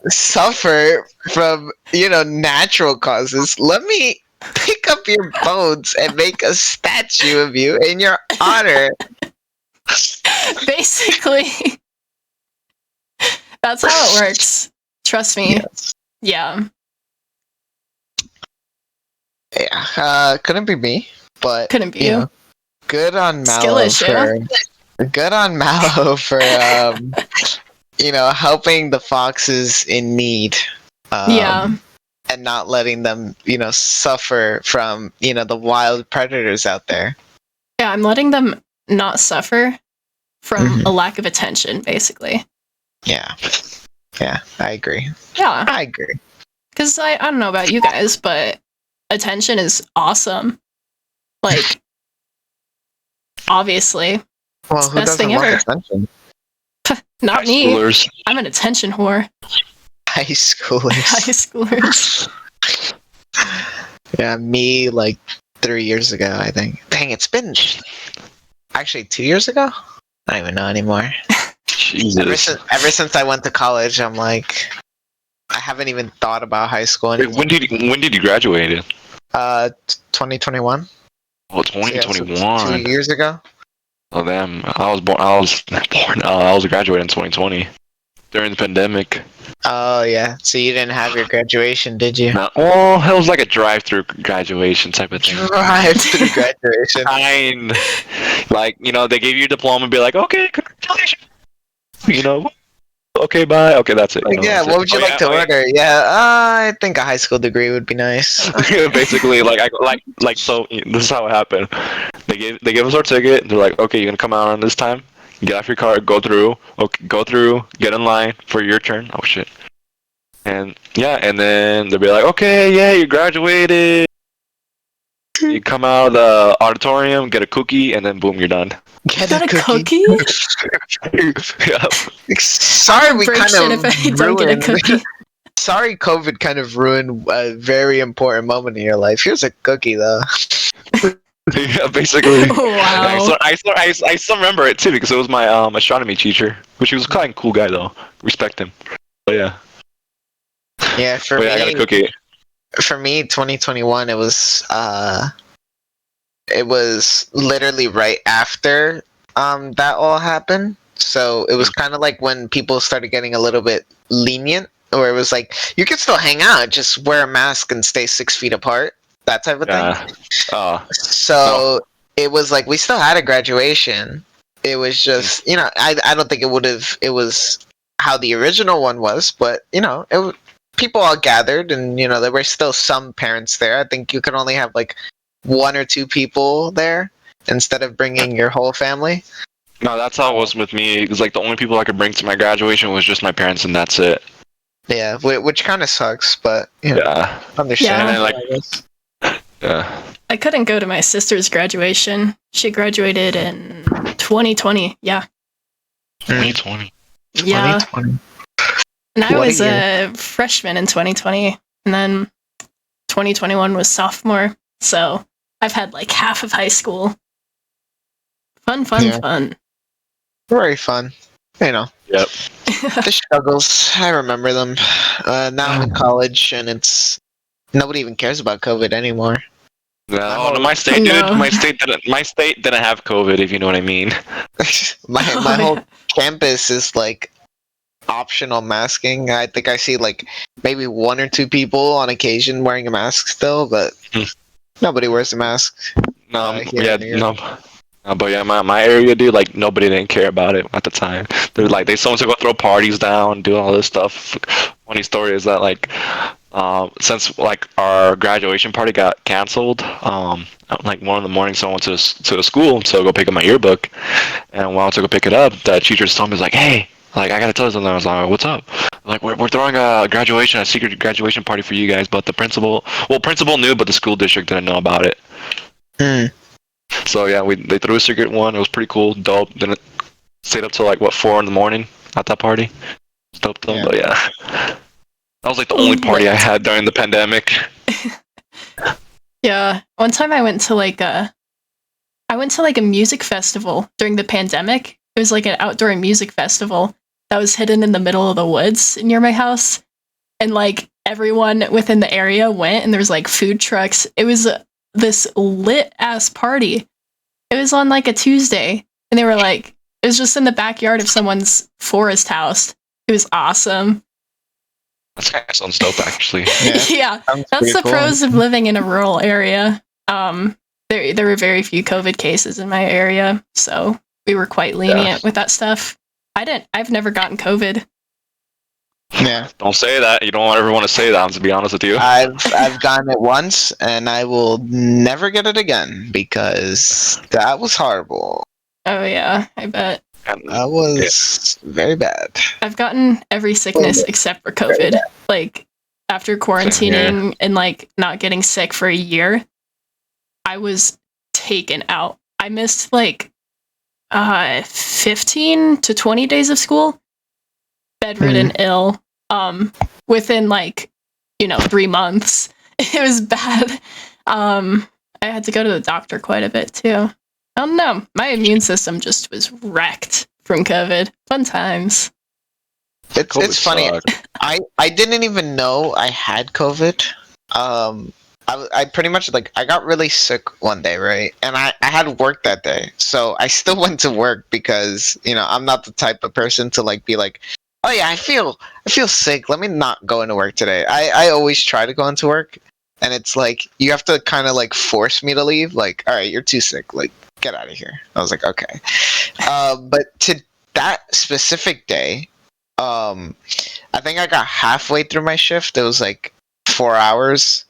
[SPEAKER 2] suffer from, natural causes. Let me pick up your bones and make a statue of you in your honor.
[SPEAKER 1] Basically, that's how it works. Trust me.
[SPEAKER 2] Yes.
[SPEAKER 1] Yeah.
[SPEAKER 2] Yeah. Couldn't be me, but
[SPEAKER 1] couldn't be you.
[SPEAKER 2] Good on Mallow for helping the foxes in need.
[SPEAKER 1] Yeah.
[SPEAKER 2] And not letting them, suffer from, the wild predators out there.
[SPEAKER 1] Yeah, I'm letting them not suffer from a lack of attention, basically.
[SPEAKER 2] Yeah. Yeah, I agree.
[SPEAKER 1] Yeah.
[SPEAKER 2] I agree.
[SPEAKER 1] Because I don't know about you guys, but attention is awesome. Like, obviously.
[SPEAKER 2] Well,
[SPEAKER 1] it's
[SPEAKER 2] who
[SPEAKER 1] the best
[SPEAKER 2] doesn't
[SPEAKER 1] thing
[SPEAKER 2] want
[SPEAKER 1] ever.
[SPEAKER 2] attention?
[SPEAKER 1] Not
[SPEAKER 3] High
[SPEAKER 1] me.
[SPEAKER 3] Schoolers.
[SPEAKER 1] I'm an attention whore.
[SPEAKER 2] High schoolers.
[SPEAKER 1] High schoolers.
[SPEAKER 2] Yeah, me like 3 years ago, I think. Dang, it's been actually 2 years ago? I don't even know anymore.
[SPEAKER 3] Jesus.
[SPEAKER 2] Ever since I went to college, I'm like, I haven't even thought about high school anymore.
[SPEAKER 3] When did you graduate?
[SPEAKER 2] 2021.
[SPEAKER 3] Oh, 2021.
[SPEAKER 2] So 2 years ago.
[SPEAKER 3] Oh damn! I was graduating in 2020 during the pandemic.
[SPEAKER 2] Oh yeah. So you didn't have your graduation, did you?
[SPEAKER 3] No, well, it was like a drive-through graduation type of thing.
[SPEAKER 2] Drive-through graduation.
[SPEAKER 3] Fine. Like, they gave you a diploma and be like, okay, congratulations. Okay, bye. Okay, that's it.
[SPEAKER 2] Like, yeah, what would you like to order? Yeah, I think a high school degree would be nice.
[SPEAKER 3] Basically, so this is how it happened. They gave us our ticket. And they're like, okay, you're gonna come out on this time. Get off your car, go through, get in line for your turn. Oh shit. And yeah, and then they'll be like, okay, yeah, you graduated. You come out of the auditorium, get a cookie, and then boom, you're done.
[SPEAKER 2] Get a cookie?
[SPEAKER 3] Yeah.
[SPEAKER 2] Sorry, we kind of
[SPEAKER 1] don't get a cookie.
[SPEAKER 2] Sorry, COVID kind of ruined a very important moment in your life. Here's a cookie, though.
[SPEAKER 3] Yeah, basically.
[SPEAKER 1] Wow.
[SPEAKER 3] I still remember it too because it was my astronomy teacher, which he was kind of cool guy though. Respect him. But yeah.
[SPEAKER 2] Yeah, for
[SPEAKER 3] me,
[SPEAKER 2] me,
[SPEAKER 3] I got a cookie.
[SPEAKER 2] For me, 2021, it was literally right after that all happened. So it was kind of like when people started getting a little bit lenient, where it was like you could still hang out, just wear a mask and stay 6 feet apart, that type of thing. So it was like we still had a graduation. It was just I don't think it was how the original one was, but people all gathered, and there were still some parents there. I think you could only have like 1 or 2 people there instead of bringing your whole family.
[SPEAKER 3] No, that's how it was with me. It was like the only people I could bring to my graduation was just my parents, and that's it.
[SPEAKER 2] Yeah, which kind of sucks, but understand.
[SPEAKER 3] Yeah.
[SPEAKER 1] I couldn't go to my sister's graduation. She graduated in 2020. Yeah.
[SPEAKER 3] 2020.
[SPEAKER 1] Yeah.
[SPEAKER 2] 2020.
[SPEAKER 1] And I was a freshman in 2020, and then 2021 was sophomore. So I've had like half of high school. Fun.
[SPEAKER 2] Very fun.
[SPEAKER 3] Yep.
[SPEAKER 2] The struggles, I remember them. Now I'm in college, and nobody even cares about COVID anymore.
[SPEAKER 3] No, my state, dude.
[SPEAKER 1] No.
[SPEAKER 3] My state didn't have COVID, if you know what I mean.
[SPEAKER 2] my whole campus is like optional masking. I think I see like maybe 1 or 2 people on occasion wearing a mask still, but nobody wears a mask.
[SPEAKER 3] No,
[SPEAKER 2] here
[SPEAKER 3] yeah,
[SPEAKER 2] in New York.
[SPEAKER 3] no. But yeah, my area, dude, like nobody didn't care about it at the time. They're like, they someone to go throw parties down, do all this stuff. Funny story is that like, since like our graduation party got canceled, at, like 1 a.m, so I went to the school to go pick up my yearbook, and when I went to go pick it up, the teacher told me like, hey, like I gotta tell you something. I was like, what's up? Like we're throwing a secret graduation party for you guys, but the principal knew, but the school district didn't know about it.
[SPEAKER 2] Hmm.
[SPEAKER 3] So yeah, they threw a secret one. It was pretty cool, dope. Then it stayed up till like 4 a.m. at that party. It was dope though,
[SPEAKER 2] Yeah.
[SPEAKER 3] but yeah, that was like the only party I had during the pandemic.
[SPEAKER 1] Yeah. One time I went to like a music festival during the pandemic. It was like an outdoor music festival that was hidden in the middle of the woods near my house. And like everyone within the area went, and there was like food trucks. It was this lit ass party. It was on like a Tuesday, and they were like, it was just in the backyard of someone's forest house. It was awesome.
[SPEAKER 3] That kind of sounds dope, actually.
[SPEAKER 1] Yeah,
[SPEAKER 2] Sounds
[SPEAKER 1] that's
[SPEAKER 2] pretty
[SPEAKER 1] the
[SPEAKER 2] cool.
[SPEAKER 1] pros of living in a rural area. There were very few COVID cases in my area, so we were quite lenient with that stuff. I've never gotten COVID.
[SPEAKER 2] Yeah.
[SPEAKER 3] Don't say that. You don't ever want to say that. To be honest with you.
[SPEAKER 2] I've gotten it once, and I will never get it again because that was horrible.
[SPEAKER 1] Oh yeah, I bet.
[SPEAKER 2] That was very bad.
[SPEAKER 1] I've gotten every sickness except for COVID. Like after quarantining and like not getting sick for a year, I was taken out. I missed like 15 to 20 days of school, bedridden, ill, within like 3 months. It was bad. I had to go to the doctor quite a bit too. I don't know, my immune system just was wrecked from COVID. Fun times.
[SPEAKER 2] It's funny. I didn't even know I had COVID. I pretty much I got really sick one day, right? And I had work that day, so I still went to work because I'm not the type of person to be like, oh yeah, I feel sick, let me not go into work today. I always try to go into work, and it's like you have to kind of force me to leave. Like, all right, you're too sick, get out of here. I was like, okay. But to that specific day, I think I got halfway through my shift. It was 4 hours.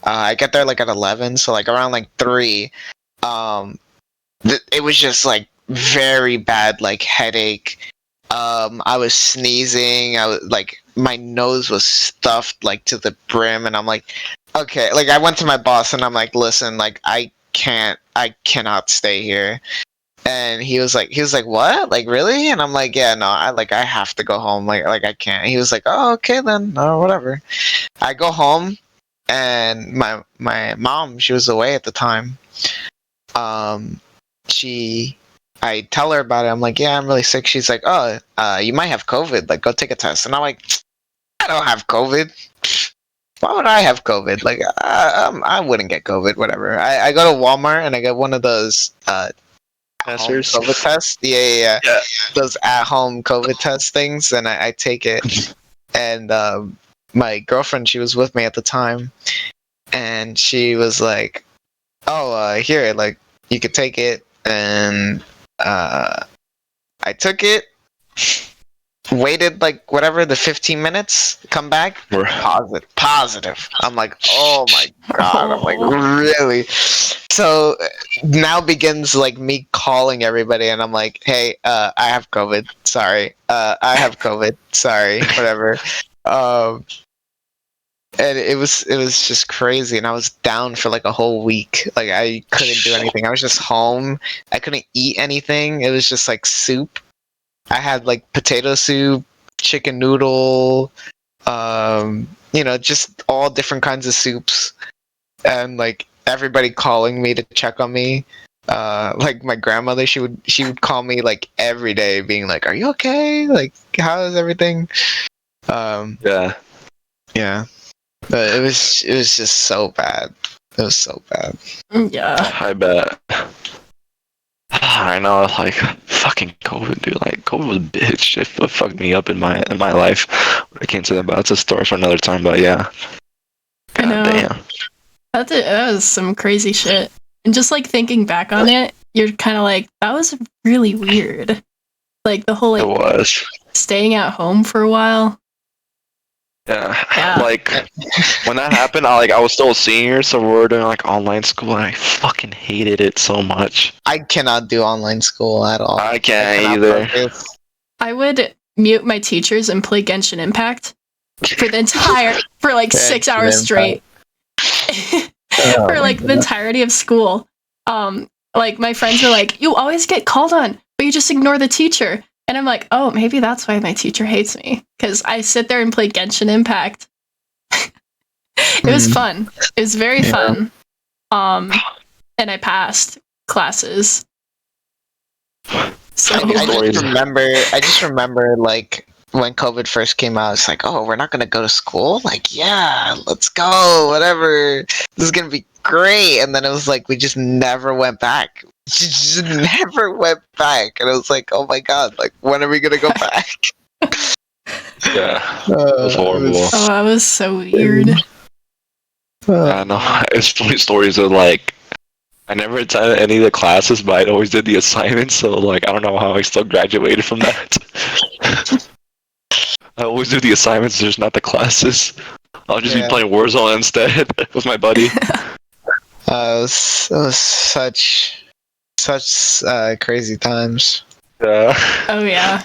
[SPEAKER 2] I get there at 11, so around 3. It was just very bad, headache. I was sneezing. I was my nose was stuffed to the brim, and I'm like, okay. I went to my boss and I'm like, listen, I cannot stay here. And he was like, what? Really? And I'm like, yeah, no, I have to go home. I can't. He was like, oh, okay then, or whatever. I go home, and my mom, she was away at the time. I tell her about it. I'm like, yeah, I'm really sick. She's like, oh, you might have COVID. Go take a test. And I'm like, I don't have COVID. Why would I have COVID? I wouldn't get COVID. Whatever. I go to Walmart and I get one of those
[SPEAKER 3] Testers?
[SPEAKER 2] COVID tests. Yeah. Those at-home COVID test things, and I take it. And my girlfriend, she was with me at the time, and she was like, oh, here, you could take it. And I took it, waited the 15 minutes, come back, positive. I'm like, oh my god. I'm like, really? So now begins me calling everybody, and I'm like, hey, I have COVID, sorry. I have COVID, sorry, whatever. And it was just crazy, and I was down for a whole week. I couldn't do anything. I was just home. I couldn't eat anything. It was just soup. I had potato soup, chicken noodle, just all different kinds of soups, and everybody calling me to check on me. My grandmother, she would call me every day, being like, "Are you okay? How is everything?" Yeah. But it was just so bad. It was so bad.
[SPEAKER 1] Yeah.
[SPEAKER 3] I bet. I know, fucking COVID, dude. COVID was a bitch. It fucked me up in my life when it came to that. But that's a story for another time. But yeah.
[SPEAKER 1] I know.
[SPEAKER 3] Damn.
[SPEAKER 1] That was some crazy shit. And just like thinking back on it, you're kind of like, that was really weird. Like the whole
[SPEAKER 3] It
[SPEAKER 1] like
[SPEAKER 3] was.
[SPEAKER 1] staying at home for a while.
[SPEAKER 3] Yeah.
[SPEAKER 1] Yeah.
[SPEAKER 3] Like when that happened, I was still a senior, so we were doing like online school, and I fucking hated it so much.
[SPEAKER 2] I cannot do online school at all.
[SPEAKER 3] I can't
[SPEAKER 2] cannot
[SPEAKER 3] either.
[SPEAKER 2] focus.
[SPEAKER 1] I would mute my teachers and play Genshin Impact for like 6 hours straight. For like the entirety of school. Like my friends were like, you always get called on, but you just ignore the teacher. And I'm like, oh, maybe that's why my teacher hates me. Because I sit there and play Genshin Impact. It was fun. It was very fun. And I passed classes. So
[SPEAKER 2] I just remember like when COVID first came out, it's like, oh, we're not gonna go to school? Like, yeah, let's go, whatever. This is gonna be great. And then it was like we just never went back. Just never went back. And it was like, oh my god, like when are we gonna go back?
[SPEAKER 3] Yeah. It was horrible.
[SPEAKER 1] oh, that was so weird.
[SPEAKER 3] I know. It's funny stories of like I never attended any of the classes, but I always did the assignments, so like I don't know how I still graduated from that. I always do the assignments, just not the classes. I'll just be playing Warzone instead with my buddy.
[SPEAKER 2] It was such crazy times.
[SPEAKER 3] Yeah.
[SPEAKER 1] Oh yeah.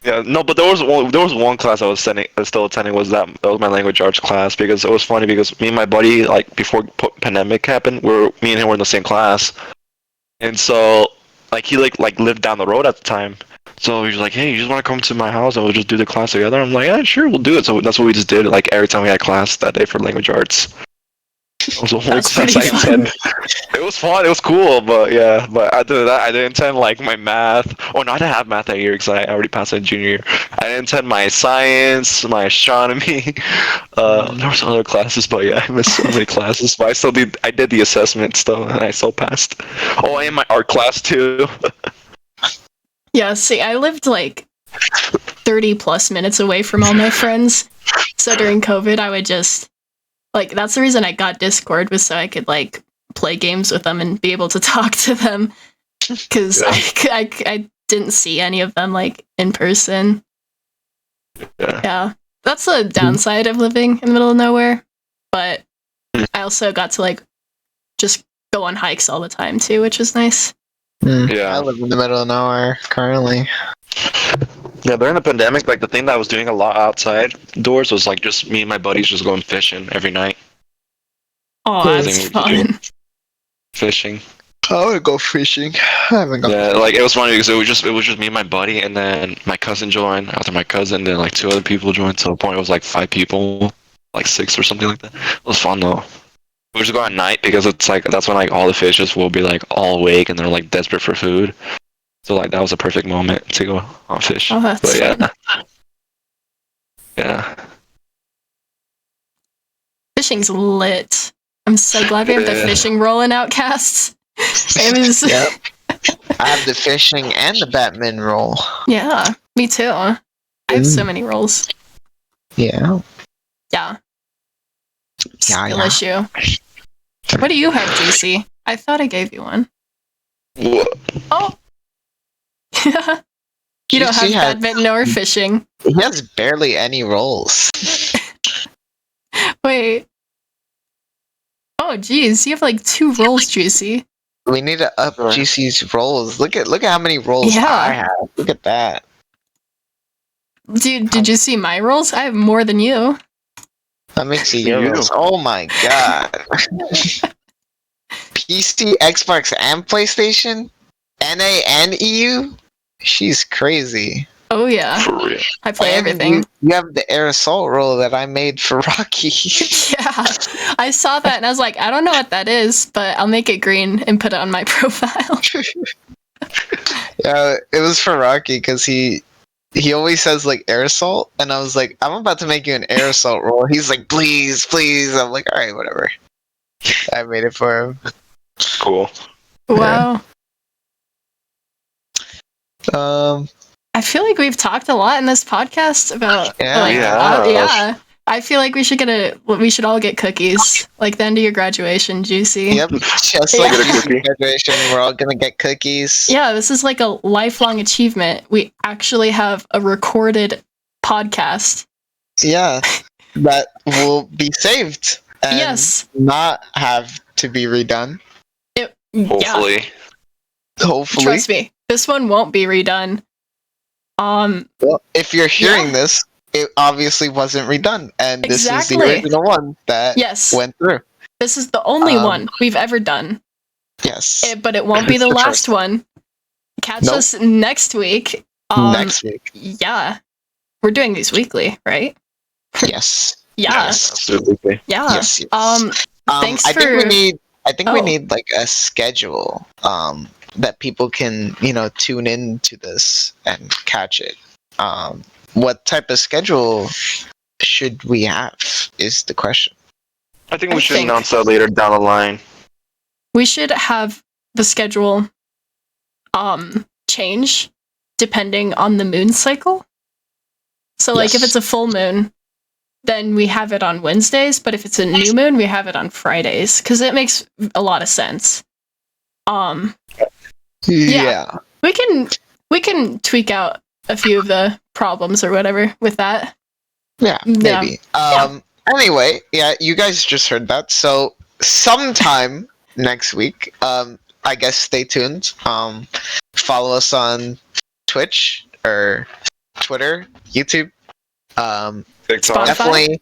[SPEAKER 3] Yeah, no, but there was one class I was still attending was that was my language arts class, because it was funny because me and my buddy, like before pandemic happened, me and him were in the same class, and so like he like lived down the road at the time, so he was like, hey, you just want to come to my house and we'll just do the class together? I'm like, yeah, sure, we'll do it. So that's what we just did, like every time we had class that day for language arts. It was the only class I attended. It was fun. It was cool, but yeah. But after that, I didn't attend like my math. Oh no, I didn't have math that year because I already passed in junior year. I didn't attend my science, my astronomy. There were some other classes, but yeah, I missed so many classes. But I did the assessments though, and I still passed. Oh, and my art class too.
[SPEAKER 1] Yeah. See, I lived like 30 plus minutes away from all my friends, so during COVID, I would just. Like, that's the reason I got Discord, was so I could, like, play games with them and be able to talk to them. Because I didn't see any of them, like, in person. Yeah. That's the downside of living in the middle of nowhere. But I also got to, like, just go on hikes all the time, too, which was nice.
[SPEAKER 2] Yeah. I live in the middle of nowhere, currently.
[SPEAKER 3] Yeah, during the pandemic, like the thing that I was doing a lot outside doors was like just me and my buddies just going fishing every night.
[SPEAKER 1] Oh, that's fun.
[SPEAKER 3] Fishing.
[SPEAKER 2] I would go fishing. I haven't gone.
[SPEAKER 3] Yeah, like it was funny because it was just me and my buddy, and then my cousin joined. After my cousin, then like 2 other people joined. To the point it was like 5 people, like 6 or something like that. It was fun though. We just go at night because it's like that's when like all the fishes will be like all awake and they're like desperate for food. So like that was a perfect moment to go on fish.
[SPEAKER 1] Oh, that's fun.
[SPEAKER 3] Yeah.
[SPEAKER 1] Fishing's lit. I'm so glad we have the fishing role in OutCasts. It was.
[SPEAKER 2] Yep. I have the fishing and the Batman role.
[SPEAKER 1] Yeah, me too. I have so many roles.
[SPEAKER 2] Yeah.
[SPEAKER 1] Yeah. Skill issue. What do you have, JC? I thought I gave you one.
[SPEAKER 3] What?
[SPEAKER 1] Oh. You don't have badminton or fishing.
[SPEAKER 2] He has barely any roles.
[SPEAKER 1] Wait. Oh, geez, you have like 2 roles, Juicy.
[SPEAKER 2] We need to up GC's roles. Look at how many roles I have. Look at that.
[SPEAKER 1] Dude, did you see my roles? I have more than you.
[SPEAKER 2] Let me see your roles. Oh my god. PC, Xbox, and PlayStation? NA and EU? She's crazy.
[SPEAKER 1] Oh yeah.
[SPEAKER 3] For real.
[SPEAKER 1] I play everything.
[SPEAKER 2] You have the air assault role that I made for Rocky.
[SPEAKER 1] Yeah. I saw that and I was like, I don't know what that is, but I'll make it green and put it on my profile.
[SPEAKER 2] Yeah, it was for Rocky because he always says like air assault, and I was like, I'm about to make you an air assault role. He's like, please. I'm like, all right, whatever. I made it for him.
[SPEAKER 3] Cool.
[SPEAKER 1] Wow.
[SPEAKER 2] Yeah.
[SPEAKER 1] I feel like we've talked a lot in this podcast about I feel like we should all get cookies, like the end of your graduation, Juicy.
[SPEAKER 2] Yep, just like graduation, we're all gonna get cookies.
[SPEAKER 1] Yeah, this is like a lifelong achievement. We actually have a recorded podcast.
[SPEAKER 2] Yeah, that will be saved and
[SPEAKER 1] Yes.
[SPEAKER 2] not have to be redone.
[SPEAKER 3] Hopefully.
[SPEAKER 1] Yeah,
[SPEAKER 2] Hopefully.
[SPEAKER 1] trust me, this one won't be redone.
[SPEAKER 2] Well, if you're hearing
[SPEAKER 1] Yeah.
[SPEAKER 2] this, it obviously wasn't redone, and this is the
[SPEAKER 1] Exactly.
[SPEAKER 2] original one that
[SPEAKER 1] Yes,
[SPEAKER 2] went through.
[SPEAKER 1] this is the only one we've ever done.
[SPEAKER 2] Yes.
[SPEAKER 1] But it won't be the
[SPEAKER 2] The
[SPEAKER 1] last
[SPEAKER 2] first.
[SPEAKER 1] one. Catch
[SPEAKER 2] Nope.
[SPEAKER 1] us next week.
[SPEAKER 2] Next week.
[SPEAKER 1] Yeah, we're doing these weekly, right?
[SPEAKER 2] Yes.
[SPEAKER 1] Yeah,
[SPEAKER 2] Yes.
[SPEAKER 3] Absolutely.
[SPEAKER 1] yeah.
[SPEAKER 2] Yes. Yes.
[SPEAKER 1] Thanks
[SPEAKER 2] I think
[SPEAKER 1] for-
[SPEAKER 2] we
[SPEAKER 1] Oh.
[SPEAKER 2] need like a schedule that people can, tune in to this and catch it. What type of schedule should we have is the question.
[SPEAKER 3] I think we
[SPEAKER 1] I
[SPEAKER 3] should
[SPEAKER 1] think-
[SPEAKER 3] announce that later down the line.
[SPEAKER 1] We should have the schedule change depending on the moon cycle. So like if
[SPEAKER 2] Yes.
[SPEAKER 1] it's a full moon, then we have it on Wednesdays, but if it's a new moon, we have it on Fridays cuz it makes a lot of sense.
[SPEAKER 2] Yeah.
[SPEAKER 1] We can tweak out a few of the problems or whatever with that.
[SPEAKER 2] Yeah,
[SPEAKER 1] Yeah.
[SPEAKER 2] maybe. Anyway, yeah, you guys just heard that. So sometime next week, I guess stay tuned. Follow us on Twitch or Twitter, YouTube.
[SPEAKER 3] TikTok.
[SPEAKER 1] Spotify.
[SPEAKER 2] Definitely.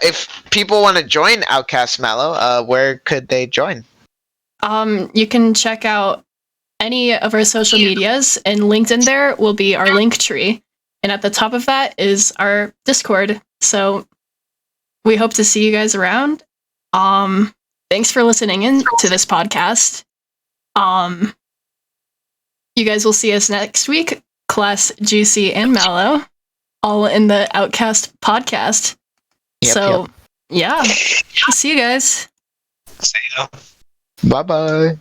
[SPEAKER 2] If people want to join OutCast Mallow, where could they join?
[SPEAKER 1] You can check out any of our social medias, and linked in there will be our link tree. And at the top of that is our Discord. So we hope to see you guys around. Thanks for listening in to this podcast. You guys will see us next week, Class, Juicy, and Mallow, all in the OutCast podcast.
[SPEAKER 2] Yep,
[SPEAKER 1] Yeah. See you guys.
[SPEAKER 3] See ya.
[SPEAKER 2] Bye bye.